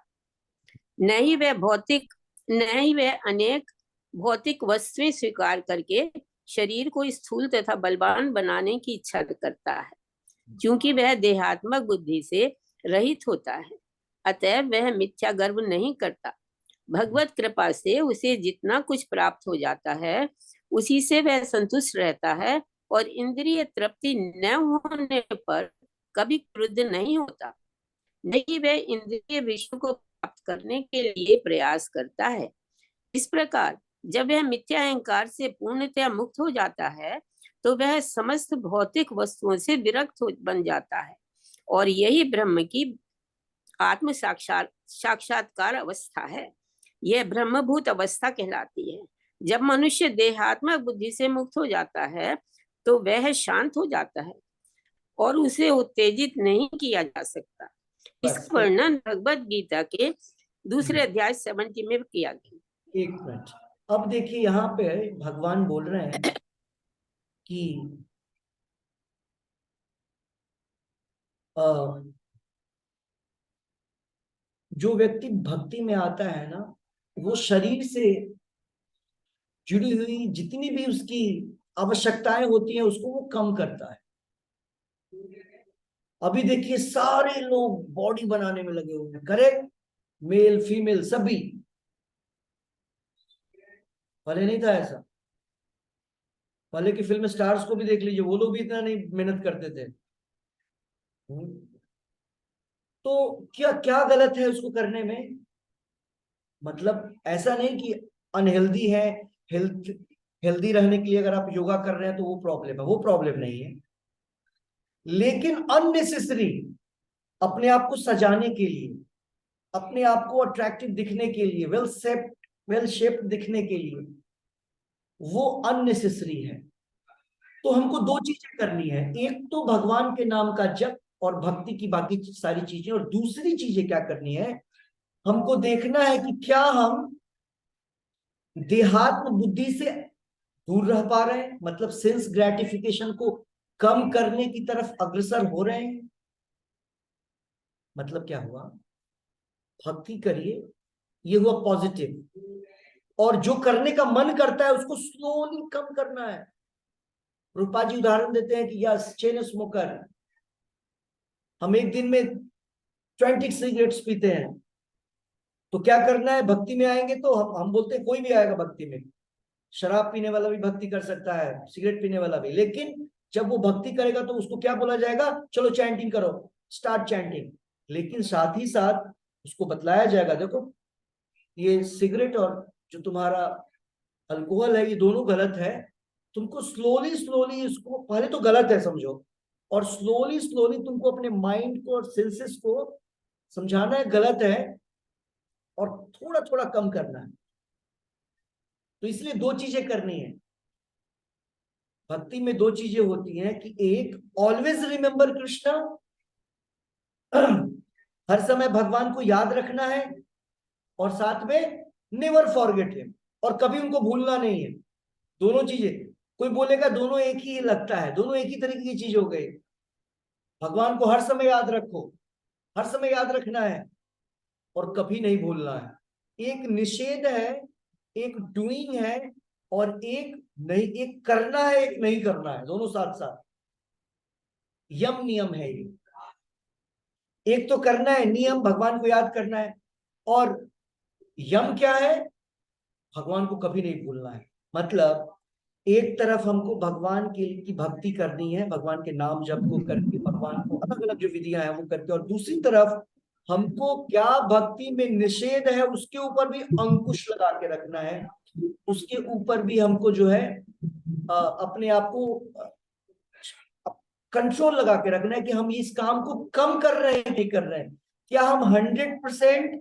न ही वह अनेक भौतिक वस्तुएं स्वीकार करके शरीर को स्थूल तथा बलवान बनाने की इच्छा करता है। क्योंकि वह देहात्मक बुद्धि से रहित होता है, अतः वह मिथ्या गर्व नहीं करता। भगवत कृपा से उसे जितना कुछ प्राप्त हो जाता है उसी से वह संतुष्ट रहता है और इंद्रिय तृप्ति न होने पर कभी क्रुद्ध नहीं होता, नहीं वह इंद्रिय विषयों को प्राप्त करने के लिए प्रयास करता है। इस प्रकार जब वह मिथ्या अहंकार से पूर्णतया मुक्त हो जाता है तो वह समस्त भौतिक वस्तुओं से विरक्त बन जाता है, और यही ब्रह्म की आत्म साक्षात्कार अवस्था है। यह ब्रह्मभूत अवस्था कहलाती है। जब मनुष्य देहात्मक बुद्धि से मुक्त हो जाता है तो वह शांत हो जाता है और उसे उत्तेजित नहीं किया जा सकता। इसका वर्णन भगवत गीता के दूसरे अध्याय 70 में किया गया। एक मिनट, अब देखिए यहाँ पे भगवान बोल रहे हैं कि जो व्यक्ति भक्ति में आता है ना, वो शरीर से जुड़ी हुई जितनी भी उसकी आवश्यकताएं होती हैं उसको वो कम करता है। अभी देखिए सारे लोग बॉडी बनाने में लगे हुए हैं, करेक्ट, मेल फीमेल सभी। पहले नहीं था ऐसा, पहले की फिल्म स्टार्स को भी देख लीजिए, वो लोग भी इतना नहीं मेहनत करते थे। तो क्या क्या गलत है उसको करने में? मतलब ऐसा नहीं कि अनहेल्दी है, हेल्दी रहने के लिए अगर आप योगा कर रहे हैं तो वो प्रॉब्लम है, वो प्रॉब्लम नहीं है। लेकिन अननेसेसरी अपने आप को सजाने के लिए, अपने आप को अट्रैक्टिव दिखने के लिए, वेल शेप्ड दिखने के लिए, वो अननेसेसरी है। तो हमको दो चीजें करनी है, एक तो भगवान के नाम का जप और भक्ति की बाकी सारी चीजें, और दूसरी चीजें क्या करनी है, हमको देखना है कि क्या हम देहात्म बुद्धि से दूर रह पा रहे हैं, मतलब सेंस ग्रेटिफिकेशन को कम करने की तरफ अग्रसर हो रहे हैं। मतलब क्या हुआ, भक्ति करिए, ये हुआ पॉजिटिव, और जो करने का मन करता है उसको स्लोली कम करना है। रूपा जी उदाहरण देते हैं कि यस, चेन स्मोकर, हम एक दिन में 20 सिगरेट्स पीते हैं, तो क्या करना है, भक्ति में आएंगे तो हम बोलते हैं कोई भी आएगा भक्ति में, शराब पीने वाला भी भक्ति कर सकता है, सिगरेट पीने वाला भी, लेकिन जब वो भक्ति करेगा तो उसको क्या बोला जाएगा, चलो चैंटिंग करो, स्टार्ट चैंटिंग। लेकिन साथ ही साथ उसको बतलाया जाएगा, देखो ये सिगरेट और जो तुम्हारा अल्कोहल है, ये दोनों गलत है, तुमको स्लोली स्लोली इसको, पहले तो गलत है समझो, और स्लोली स्लोली तुमको अपने माइंड को और सेंसेस को समझाना है गलत है, और थोड़ा थोड़ा कम करना है। तो इसलिए दो चीजें करनी है भक्ति में, दो चीजें होती हैं कि एक, ऑलवेज रिमेंबर कृष्णा, हर समय भगवान को याद रखना है, और साथ में नेवर फॉरगेट हिम, और कभी उनको भूलना नहीं है। दोनों चीजें, कोई बोलेगा दोनों एक ही लगता है, दोनों एक ही तरीके की चीज हो गई। भगवान को हर समय याद रखो, हर समय याद रखना है, और कभी नहीं भूलना है। एक निषेध है, एक डूइंग है, और एक नहीं, एक करना है, एक नहीं करना है, दोनों साथ साथ यम नियम है ये। एक तो करना है नियम, भगवान को याद करना है, और यम क्या है, भगवान को कभी नहीं भूलना है। मतलब एक तरफ हमको भगवान की भक्ति करनी है, भगवान के नाम जप को करके, भगवान को अलग अलग जो विधियां हैं वो करके, और दूसरी तरफ हमको क्या भक्ति में निषेध है उसके ऊपर भी अंकुश लगा के रखना है, उसके ऊपर भी हमको जो है अपने आप को कंट्रोल लगा के रखना है कि हम इस काम को कम कर रहे हैं, नहीं कर रहे हैं। क्या हम 100%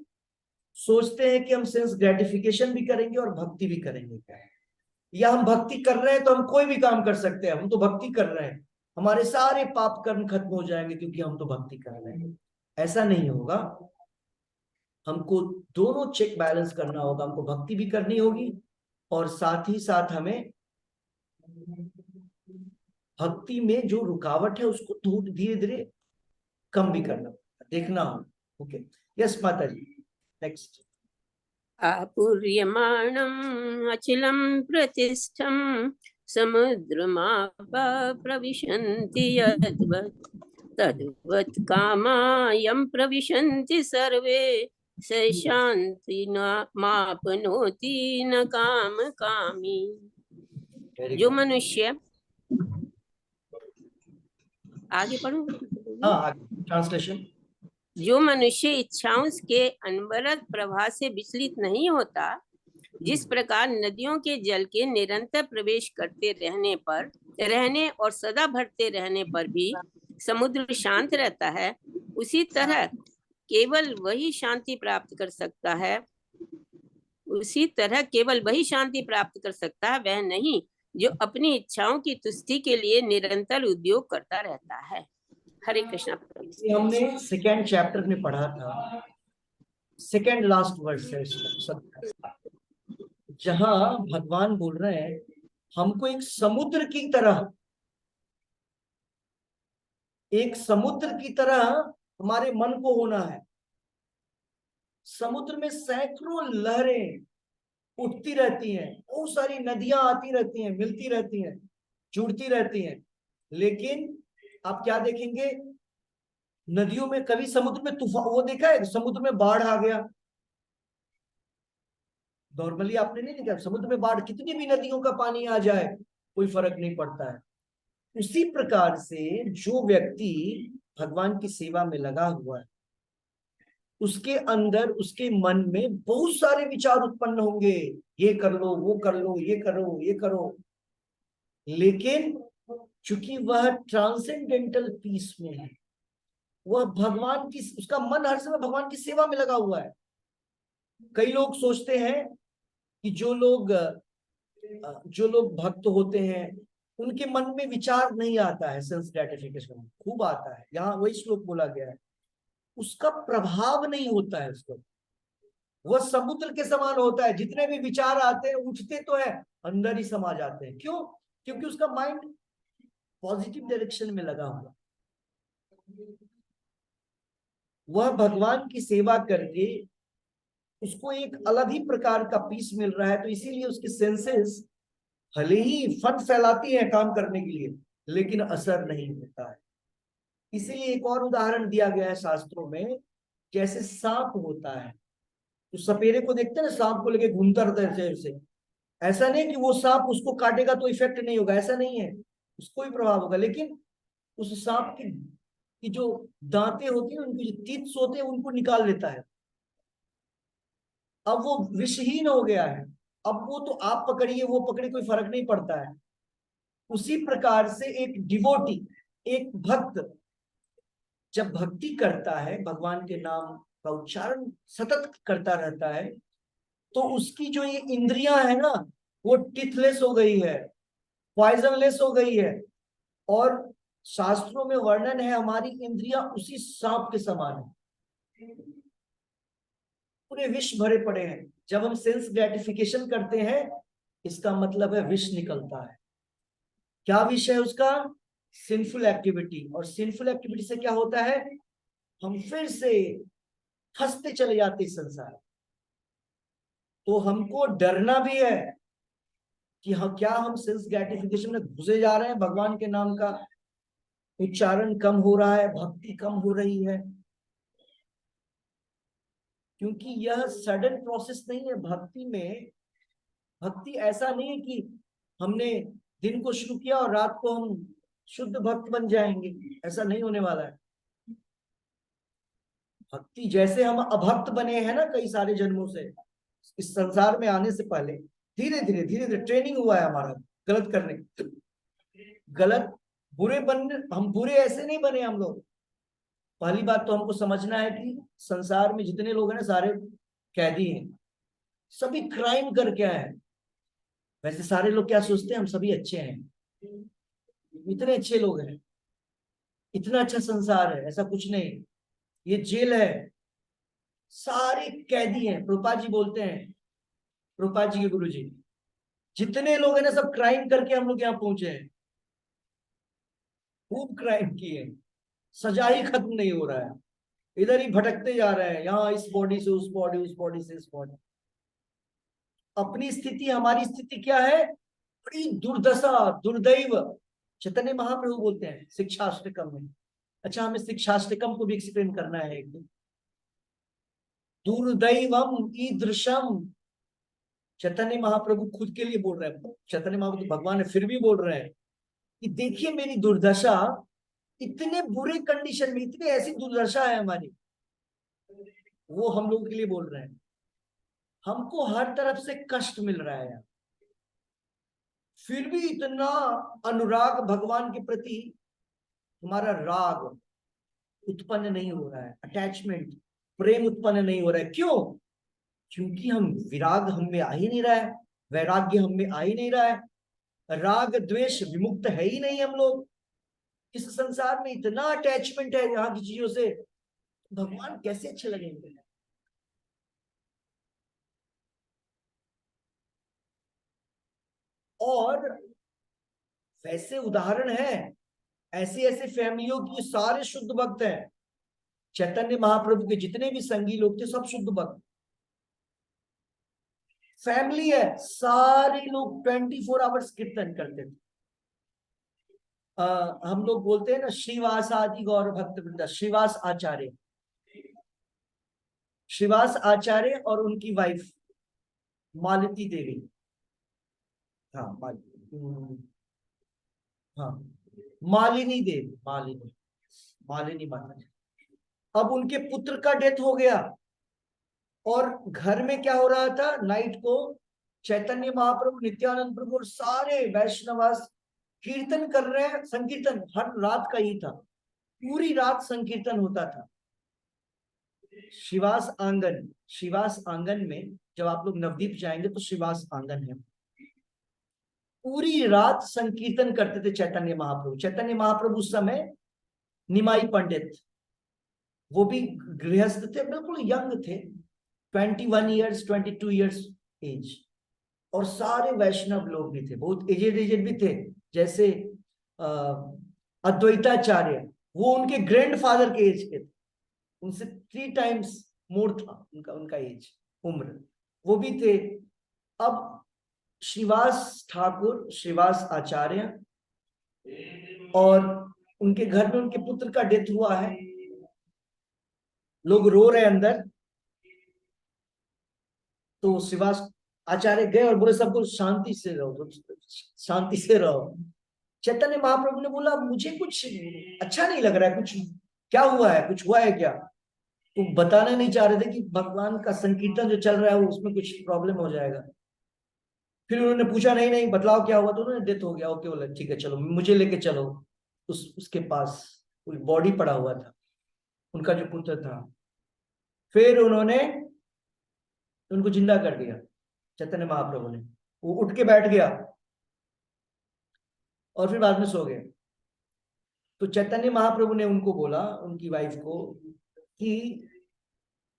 सोचते हैं कि हम सेंस ग्रेटिफिकेशन भी करेंगे और भक्ति भी करेंगे क्या, या हम भक्ति कर रहे हैं तो हम कोई भी काम कर सकते हैं, हम तो भक्ति कर रहे हैं, हमारे सारे पाप कर्म खत्म हो जाएंगे क्योंकि हम तो भक्ति कर रहे हैं। ऐसा नहीं होगा, हमको दोनों चेक बैलेंस करना होगा, हमको भक्ति भी करनी होगी, और साथ ही साथ हमें भक्ति में जो रुकावट है उसको धीरे धीरे कम भी करना, देखना हो। ओके, यस माता जी, नेक्स्ट। आपूर्यमाणम् अचिलं प्रतिष्ठं समुद्रमापा प्रविशन्ति यद्वत् तद्वत् कामायं प्रविशन्ति सर्वे स शान्ति माप्नोति न कामकामी। जो मनुष्य, आगे पढ़ो, हाँ, ट्रांसलेशन। जो मनुष्य इच्छाओं के अनवरत प्रवाह से विचलित नहीं होता, जिस प्रकार नदियों के जल के निरंतर प्रवेश करते रहने और सदा भरते रहने पर भी समुद्र शांत रहता है, उसी तरह केवल वही शांति प्राप्त कर सकता है, वह नहीं जो अपनी इच्छाओं की तुष्टि के लिए निरंतर उद्योग करता रहता है। हरे कृष्णा। हमने सेकेंड चैप्टर में पढ़ा था, सेकेंड लास्ट वर्स है इसका, जहां भगवान बोल रहे हैं हमको एक समुद्र की तरह हमारे मन को होना है। समुद्र में सैकड़ों लहरें उठती रहती हैं, बहुत सारी नदियां आती रहती हैं, मिलती रहती हैं, जुड़ती रहती हैं, लेकिन आप क्या देखेंगे, नदियों में कभी समुद्र में तूफान, वो देखा है समुद्र में बाढ़ आ गया, नॉर्मली आपने नहीं देखा समुद्र में बाढ़, कितनी भी नदियों का पानी आ जाए कोई फर्क नहीं पड़ता है। उसी प्रकार से जो व्यक्ति भगवान की सेवा में लगा हुआ है, उसके अंदर, उसके मन में बहुत सारे विचार उत्पन्न होंगे, ये कर लो, वो कर लो, ये करो, ये करो, लेकिन चूंकि वह ट्रांसेंडेंटल पीस में है, वह भगवान की, उसका मन हर समय भगवान की सेवा में लगा हुआ है। कई लोग सोचते हैं कि जो लोग भक्त होते हैं उनके मन में विचार नहीं आता है, सेंस ग्रेटिफिकेशन खूब आता है, यहाँ वही श्लोक बोला गया है, उसका प्रभाव नहीं होता है उसको, वह समुद्र के समान होता है, जितने भी विचार आते हैं उठते तो है, अंदर ही समा जाते हैं। क्यों? क्योंकि उसका माइंड पॉजिटिव डायरेक्शन में लगा हुआ, वह भगवान की सेवा करके उसको एक अलग ही प्रकार का पीस मिल रहा है, तो इसीलिए उसके सेंसेस भले ही फन फैलाती हैं काम करने के लिए, लेकिन असर नहीं होता है। इसीलिए एक और उदाहरण दिया गया है शास्त्रों में, जैसे सांप होता है, तो सपेरे को देखते हैं ना, सांप को लेके घूमता रहता है ऐसे, ऐसा नहीं कि वो सांप उसको काटेगा तो इफेक्ट नहीं होगा, ऐसा नहीं है, उसको ही प्रभाव होगा, लेकिन उस सांप की जो दांतें होती है, उनके जो टीथ्स होते हैं, उनको निकाल लेता है। अब वो विषहीन हो गया है, अब वो तो आप पकड़िए वो पकड़े कोई फर्क नहीं पड़ता है। उसी प्रकार से एक डिवोटी, एक भक्त जब भक्ति करता है, भगवान के नाम का उच्चारण सतत करता रहता है, तो उसकी जो ये इंद्रियां है ना, वो टिथलेस हो गई है, पॉइजनलेस हो गई है। और शास्त्रों में वर्णन है हमारी इंद्रियां उसी सांप के समान है, पूरे विष भरे पड़े हैं। जब हम सेंस ग्रेटिफिकेशन करते हैं, इसका मतलब है विष निकलता है। क्या विष है उसका? Sinful activity. और सिंफुल एक्टिविटी से क्या होता है? हम फिर से फंसते चले जाते इस संसार। तो हमको डरना भी है कि हम क्या, हम सेंस ग्रेटिफिकेशन में घुसे जा रहे हैं, भगवान के नाम का उच्चारण कम हो रहा है, भक्ति कम हो रही है। क्योंकि यह सडन प्रोसेस नहीं है भक्ति में। भक्ति ऐसा नहीं है कि हमने दिन को शुरू किया और रात को हम शुद्ध भक्त बन जाएंगे, ऐसा नहीं होने वाला है। भक्ति जैसे हम अभक्त बने हैं ना कई सारे जन्मों से, इस संसार में आने से पहले धीरे धीरे ट्रेनिंग हुआ है हमारा गलत करने, गलत बुरे बनने, हम बुरे ऐसे नहीं बने हम लोग। पहली बात तो हमको समझना है कि संसार में जितने लोग हैं ना, सारे कैदी हैं, सभी क्राइम करके आए हैं। वैसे सारे लोग क्या सोचते हैं, हम सभी अच्छे हैं, इतने अच्छे लोग हैं, इतना अच्छा संसार है, ऐसा कुछ नहीं। ये जेल है, सारे कैदी हैं। प्रभुपाद जी बोलते हैं, प्रभुपाद जी के गुरु जी, जितने लोग हैं ना सब क्राइम करके हम लोग यहाँ पहुंचे हैं, खूब क्राइम किए, सजा ही खत्म नहीं हो रहा है, इधर ही भटकते जा रहे हैं, यहाँ इस बॉडी से उस बॉडी, उस बॉडी से इस बॉडी। अपनी स्थिति, हमारी स्थिति क्या है? बड़ी दुर्दशा, दुर्दैव। चैतन्य महाप्रभु बोलते हैं शिक्षाष्टकम में। अच्छा, हमें शिक्षाष्टकम को भी एक्सप्लेन करना है एक दिन। दुर्दैवम ईदृशम, चैतन्य महाप्रभु खुद के लिए बोल रहे हैं, चैतन्य महाप्रभु भगवान है फिर भी बोल रहे हैं कि देखिए मेरी दुर्दशा, इतने बुरे कंडीशन में, इतनी ऐसी दुर्दशा है हमारी, वो हम लोगों के लिए बोल रहे हैं। हमको हर तरफ से कष्ट मिल रहा है, फिर भी इतना अनुराग भगवान के प्रति हमारा राग उत्पन्न नहीं हो रहा है, अटैचमेंट, प्रेम उत्पन्न नहीं हो रहा है। क्यों? क्योंकि हम विराग हम में आ ही नहीं रहा है, वैराग्य हम में आ ही नहीं रहा है, राग द्वेष विमुक्त है ही नहीं हम लोग। इस संसार में इतना अटैचमेंट है यहाँ की चीजों से, भगवान कैसे अच्छे लगेंगे? और वैसे उदाहरण है, ऐसे ऐसे फैमिलियों की सारे शुद्ध भक्त हैं। चैतन्य महाप्रभु के जितने भी संगी लोग थे सब शुद्ध भक्त। फैमिली है, सारे लोग 24 आवर्स कीर्तन करते थे। हम लोग बोलते हैं ना, श्रीवास आदि गौर भक्त वृंदा, श्रीवास आचार्य, श्रीवास आचार्य और उनकी वाइफ मालती देवी, हाँ हाँ मालिनी देवी, मालिनी माता। अब उनके पुत्र का डेथ हो गया, और घर में क्या हो रहा था, नाइट को चैतन्य महाप्रभु, नित्यानंद प्रभु और सारे वैष्णवास कीर्तन कर रहे हैं। संकीर्तन हर रात का ही था, पूरी रात संकीर्तन होता था। शिवास आंगन में जब आप लोग नवदीप जाएंगे तो शिवास आंगन है, पूरी रात संकीर्तन करते थे चैतन्य महाप्रभु। चैतन्य महाप्रभु उस समय निमाई पंडित, वो भी गृहस्थ थे, बिल्कुल यंग थे, 21 ईयर्स 22 ईयर्स एज। और सारे वैष्णव लोग भी थे, बहुत एजेड भी थे, जैसे अद्वैताचार्य, वो उनके ग्रैंडफादर के एज के थे, उनसे 3 टाइम्स मोर था उनका एज, उम्र, वो भी थे। अब श्रीवास ठाकुर, श्रीवास आचार्य, और उनके घर में उनके पुत्र का डेथ हुआ है। लोग रो रहे अंदर। तो श्रीवास आचार्य गए और बोले सबको शांति से रहो, शांति से रहो। चैतन्य महाप्रभु ने बोला मुझे कुछ अच्छा नहीं लग रहा है, कुछ क्या हुआ है, कुछ हुआ है क्या? तो बताना नहीं चाह रहे थे कि भगवान का संकीर्तन जो चल रहा है उसमें कुछ प्रॉब्लम हो जाएगा। फिर उन्होंने पूछा नहीं नहीं बतलाओ क्या हुआ, तो उन्होंने डेथ हो गया। ओके बोला ठीक है चलो मुझे लेके चलो उसके पास। कोई बॉडी पड़ा हुआ था, उनका जो पुत्र था। फिर उन्होंने उनको जिंदा कर दिया चैतन्य महाप्रभु ने। वो उठ के बैठ गया और फिर बाद में सो गए। तो चैतन्य महाप्रभु ने उनको बोला, उनकी वाइफ को, कि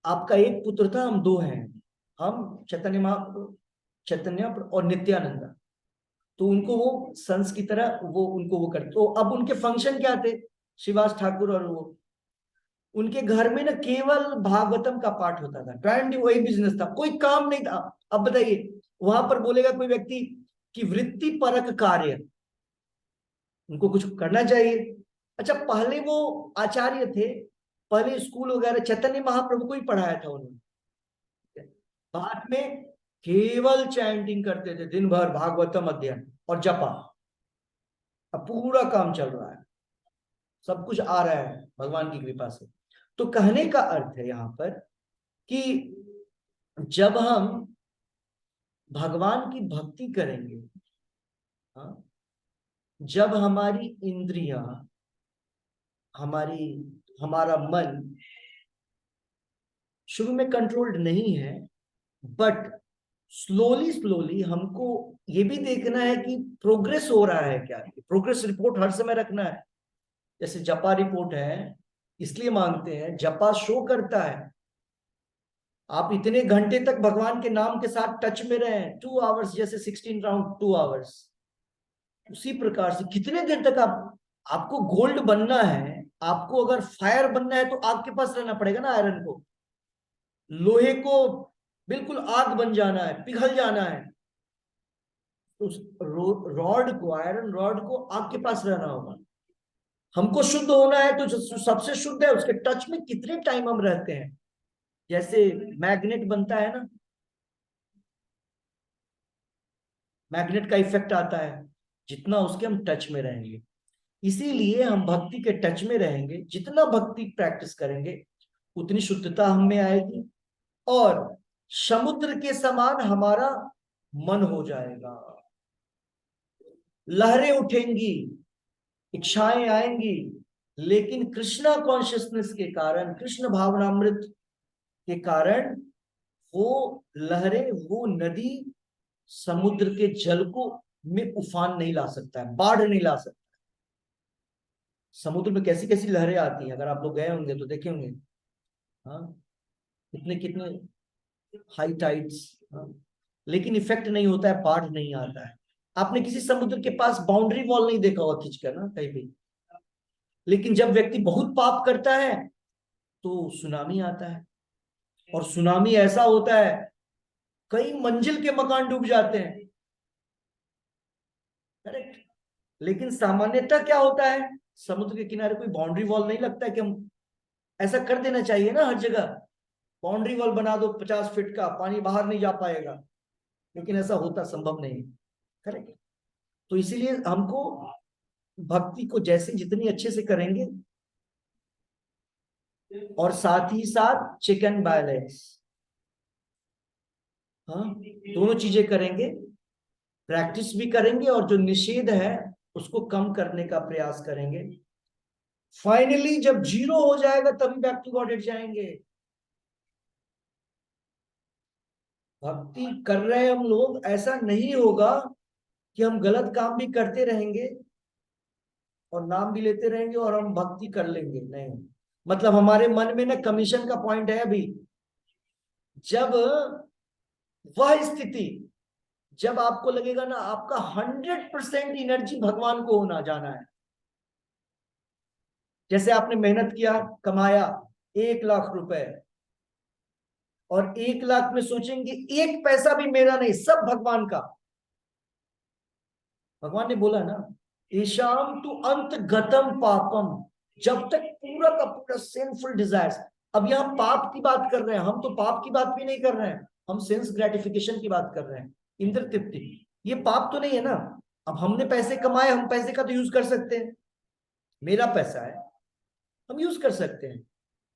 आपका एक पुत्र था, हम दो हैं, हम चैतन्य महाप्रभु, चैतन्य और नित्यानंदा। तो उनको वो संस की तरह वो उनको वो करते। तो अब उनके फंक्शन क्या थे, श्रीवास ठाकुर और वो, उनके घर में ना केवल भागवतम का पाठ होता था। ट्रेंड वही बिजनेस था, कोई काम नहीं था। अब बताइए वहां पर बोलेगा कोई व्यक्ति कि वृत्ति परक कार्य, उनको कुछ करना चाहिए। अच्छा पहले वो आचार्य थे, पहले स्कूल वगैरह चैतन्य महाप्रभु को ही पढ़ाया था उन्होंने। बाद में केवल चैंटिंग करते थे दिन भर, भागवतम अध्ययन और जपा। अब पूरा काम चल रहा है, सब कुछ आ रहा है भगवान की कृपा से। तो कहने का अर्थ है यहां पर कि जब हम भगवान की भक्ति करेंगे, हाँ, जब हमारी इंद्रियां, हमारा मन शुरू में कंट्रोल्ड नहीं है, बट स्लोली हमको ये भी देखना है कि प्रोग्रेस हो रहा है क्या। प्रोग्रेस रिपोर्ट हर समय रखना है। जैसे जपा रिपोर्ट है, इसलिए मांगते हैं, जपा शो करता है आप इतने घंटे तक भगवान के नाम के साथ टच में रहे, 2 आवर्स, जैसे 16 राउंड 2 आवर्स। उसी प्रकार से कितने देर तक आपको गोल्ड बनना है, आपको अगर फायर बनना है तो आग के पास रहना पड़ेगा ना। आयरन को, लोहे को बिल्कुल आग बन जाना है, पिघल जाना है। तो रॉड को, आयरन रॉड को आग के पास रहना होगा। हमको शुद्ध होना है तो जो सबसे शुद्ध है उसके टच में कितने टाइम हम रहते हैं। जैसे मैग्नेट बनता है ना, मैग्नेट का इफेक्ट आता है, जितना उसके हम टच में रहेंगे। इसीलिए हम भक्ति के टच में रहेंगे, जितना भक्ति प्रैक्टिस करेंगे उतनी शुद्धता हम में आएगी, और समुद्र के समान हमारा मन हो जाएगा। लहरें उठेंगी, इच्छाएं आएंगी, लेकिन कृष्णा कॉन्शियसनेस के कारण, कृष्ण भावनामृत के कारण वो लहरें, वो नदी समुद्र के जल को में उफान नहीं ला सकता है, बाढ़ नहीं ला सकता। समुद्र में कैसी कैसी लहरें आती हैं, अगर आप लोग गए होंगे तो देखे होंगे। हाँ, कितने कितने हाई टाइड्स, लेकिन इफेक्ट नहीं होता है, बाढ़ नहीं आता है। आपने किसी समुद्र के पास बाउंड्री वॉल नहीं देखा होगा खींचकर ना कहीं भी। लेकिन जब व्यक्ति बहुत पाप करता है तो सुनामी आता है, और सुनामी ऐसा होता है कई मंजिल के मकान डूब जाते हैं। करेक्ट। लेकिन सामान्यतः क्या होता है, समुद्र के किनारे कोई बाउंड्री वॉल नहीं लगता है कि हम ऐसा कर देना चाहिए ना, हर जगह बाउंड्री वॉल बना दो 50 फीट का, पानी बाहर नहीं जा पाएगा। लेकिन ऐसा होता संभव नहीं। करेक्ट। तो इसीलिए हमको भक्ति को जैसे जितनी अच्छे से करेंगे, और साथ ही साथ चेक एंड बैलेंस, हाँ, दोनों चीजें करेंगे, प्रैक्टिस भी करेंगे और जो निषेध है उसको कम करने का प्रयास करेंगे। फाइनली जब 0 हो जाएगा तभी बैक टू गॉड जाएंगे। भक्ति कर रहे हैं हम लोग, ऐसा नहीं होगा कि हम गलत काम भी करते रहेंगे और नाम भी लेते रहेंगे और हम भक्ति कर लेंगे, नहीं। मतलब हमारे मन में ना कमीशन का पॉइंट है अभी। जब वह स्थिति, जब आपको लगेगा ना आपका 100% एनर्जी भगवान को होना जाना है, जैसे आपने मेहनत किया, कमाया 1 लाख रुपए, और 1 लाख में सोचेंगे 1 पैसा भी मेरा नहीं, सब भगवान का, भगवान ने बोला ना, ईशाम तु अंत गतम पापम, जब तक पूरा का पूरा सिंफुल डिजायर्स। अब यहाँ पाप की बात कर रहे हैं हम, तो पाप की बात भी नहीं कर रहे हैं, हम सेंस ग्रेटिफिकेशन की बात कर रहे हैं, इंद्र तृप्ति। ये पाप तो नहीं है ना। अब हमने पैसे कमाए, हम पैसे का तो यूज कर सकते हैं, मेरा पैसा है, हम यूज कर सकते हैं,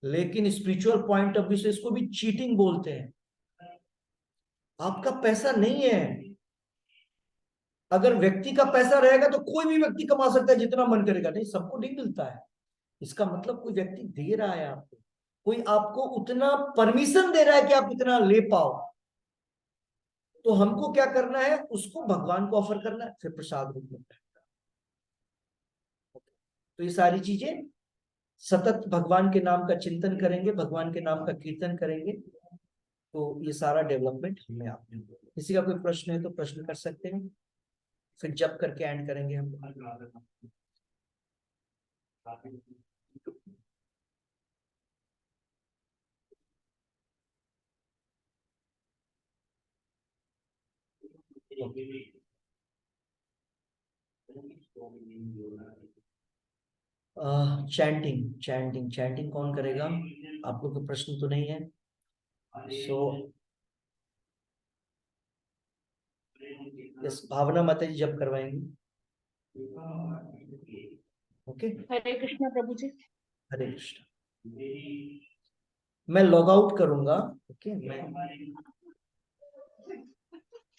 लेकिन स्पिरिचुअल पॉइंट ऑफ व्यू से इसको भी चीटिंग बोलते हैं। आपका पैसा नहीं है। अगर व्यक्ति का पैसा रहेगा तो कोई भी व्यक्ति कमा सकता है जितना मन करेगा, नहीं, सबको नहीं मिलता है। इसका मतलब कोई व्यक्ति दे रहा है आपको, कोई आपको उतना परमिशन दे रहा है कि आप इतना ले पाओ। तो हमको क्या करना है, उसको भगवान को ऑफर करना है, फिर प्रसाद रूप में। तो ये सारी चीजें सतत भगवान के नाम का चिंतन करेंगे, भगवान के नाम का कीर्तन करेंगे, तो ये सारा डेवलपमेंट हमें आप में। किसी का कोई प्रश्न है तो प्रश्न कर सकते हैं, फिर जब करके एंड करेंगे हम। चैंटिंग चैंटिंग चैंटिंग कौन करेगा? आप लोग का प्रश्न तो नहीं है? सो यस, भावना माता जी जब करवाएंगी। ओके, हरे कृष्णा प्रभु जी। हरे कृष्ण। मैं लॉग आउट करूंगा। ओके, मैं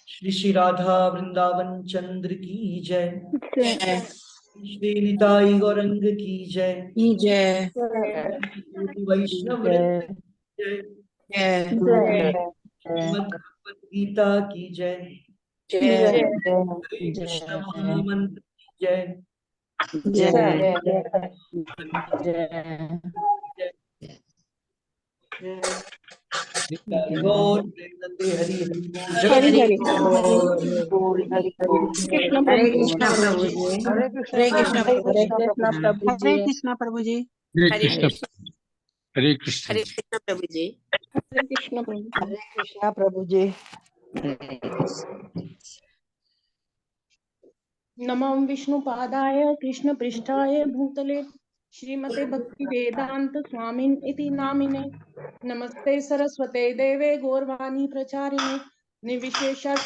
श्री श्री राधा वृंदावन चंद्र की जय, श्री निताई गौरंग की जय, जय वैष्णव वृंद की जय, श्रीमद् भगवद गीता की जय, हरे कृष्ण महामंत्र की जय, गौर प्रेमानंदे हरि हरि बोल। हरि जगत हरे कृष्णा प्रभु जी। हरे कृष्णा प्रभु जी। हरे कृष्णा प्रभु जी। हरे हरे कृष्ण, कृष्ण हरे कृष्ण। हरे कृष्ण प्रभु जी। हरे कृष्णा प्रभु जी। हरे कृष्णा प्रभु जी। नमो विष्णुपादाय कृष्ण पृष्ठाय भूतले श्रीमते भक्ति वेदांत स्वामिन इति नामिने। नमस्ते सरस्वते देवे गौरवाणी प्रचारिणे निर्विशेष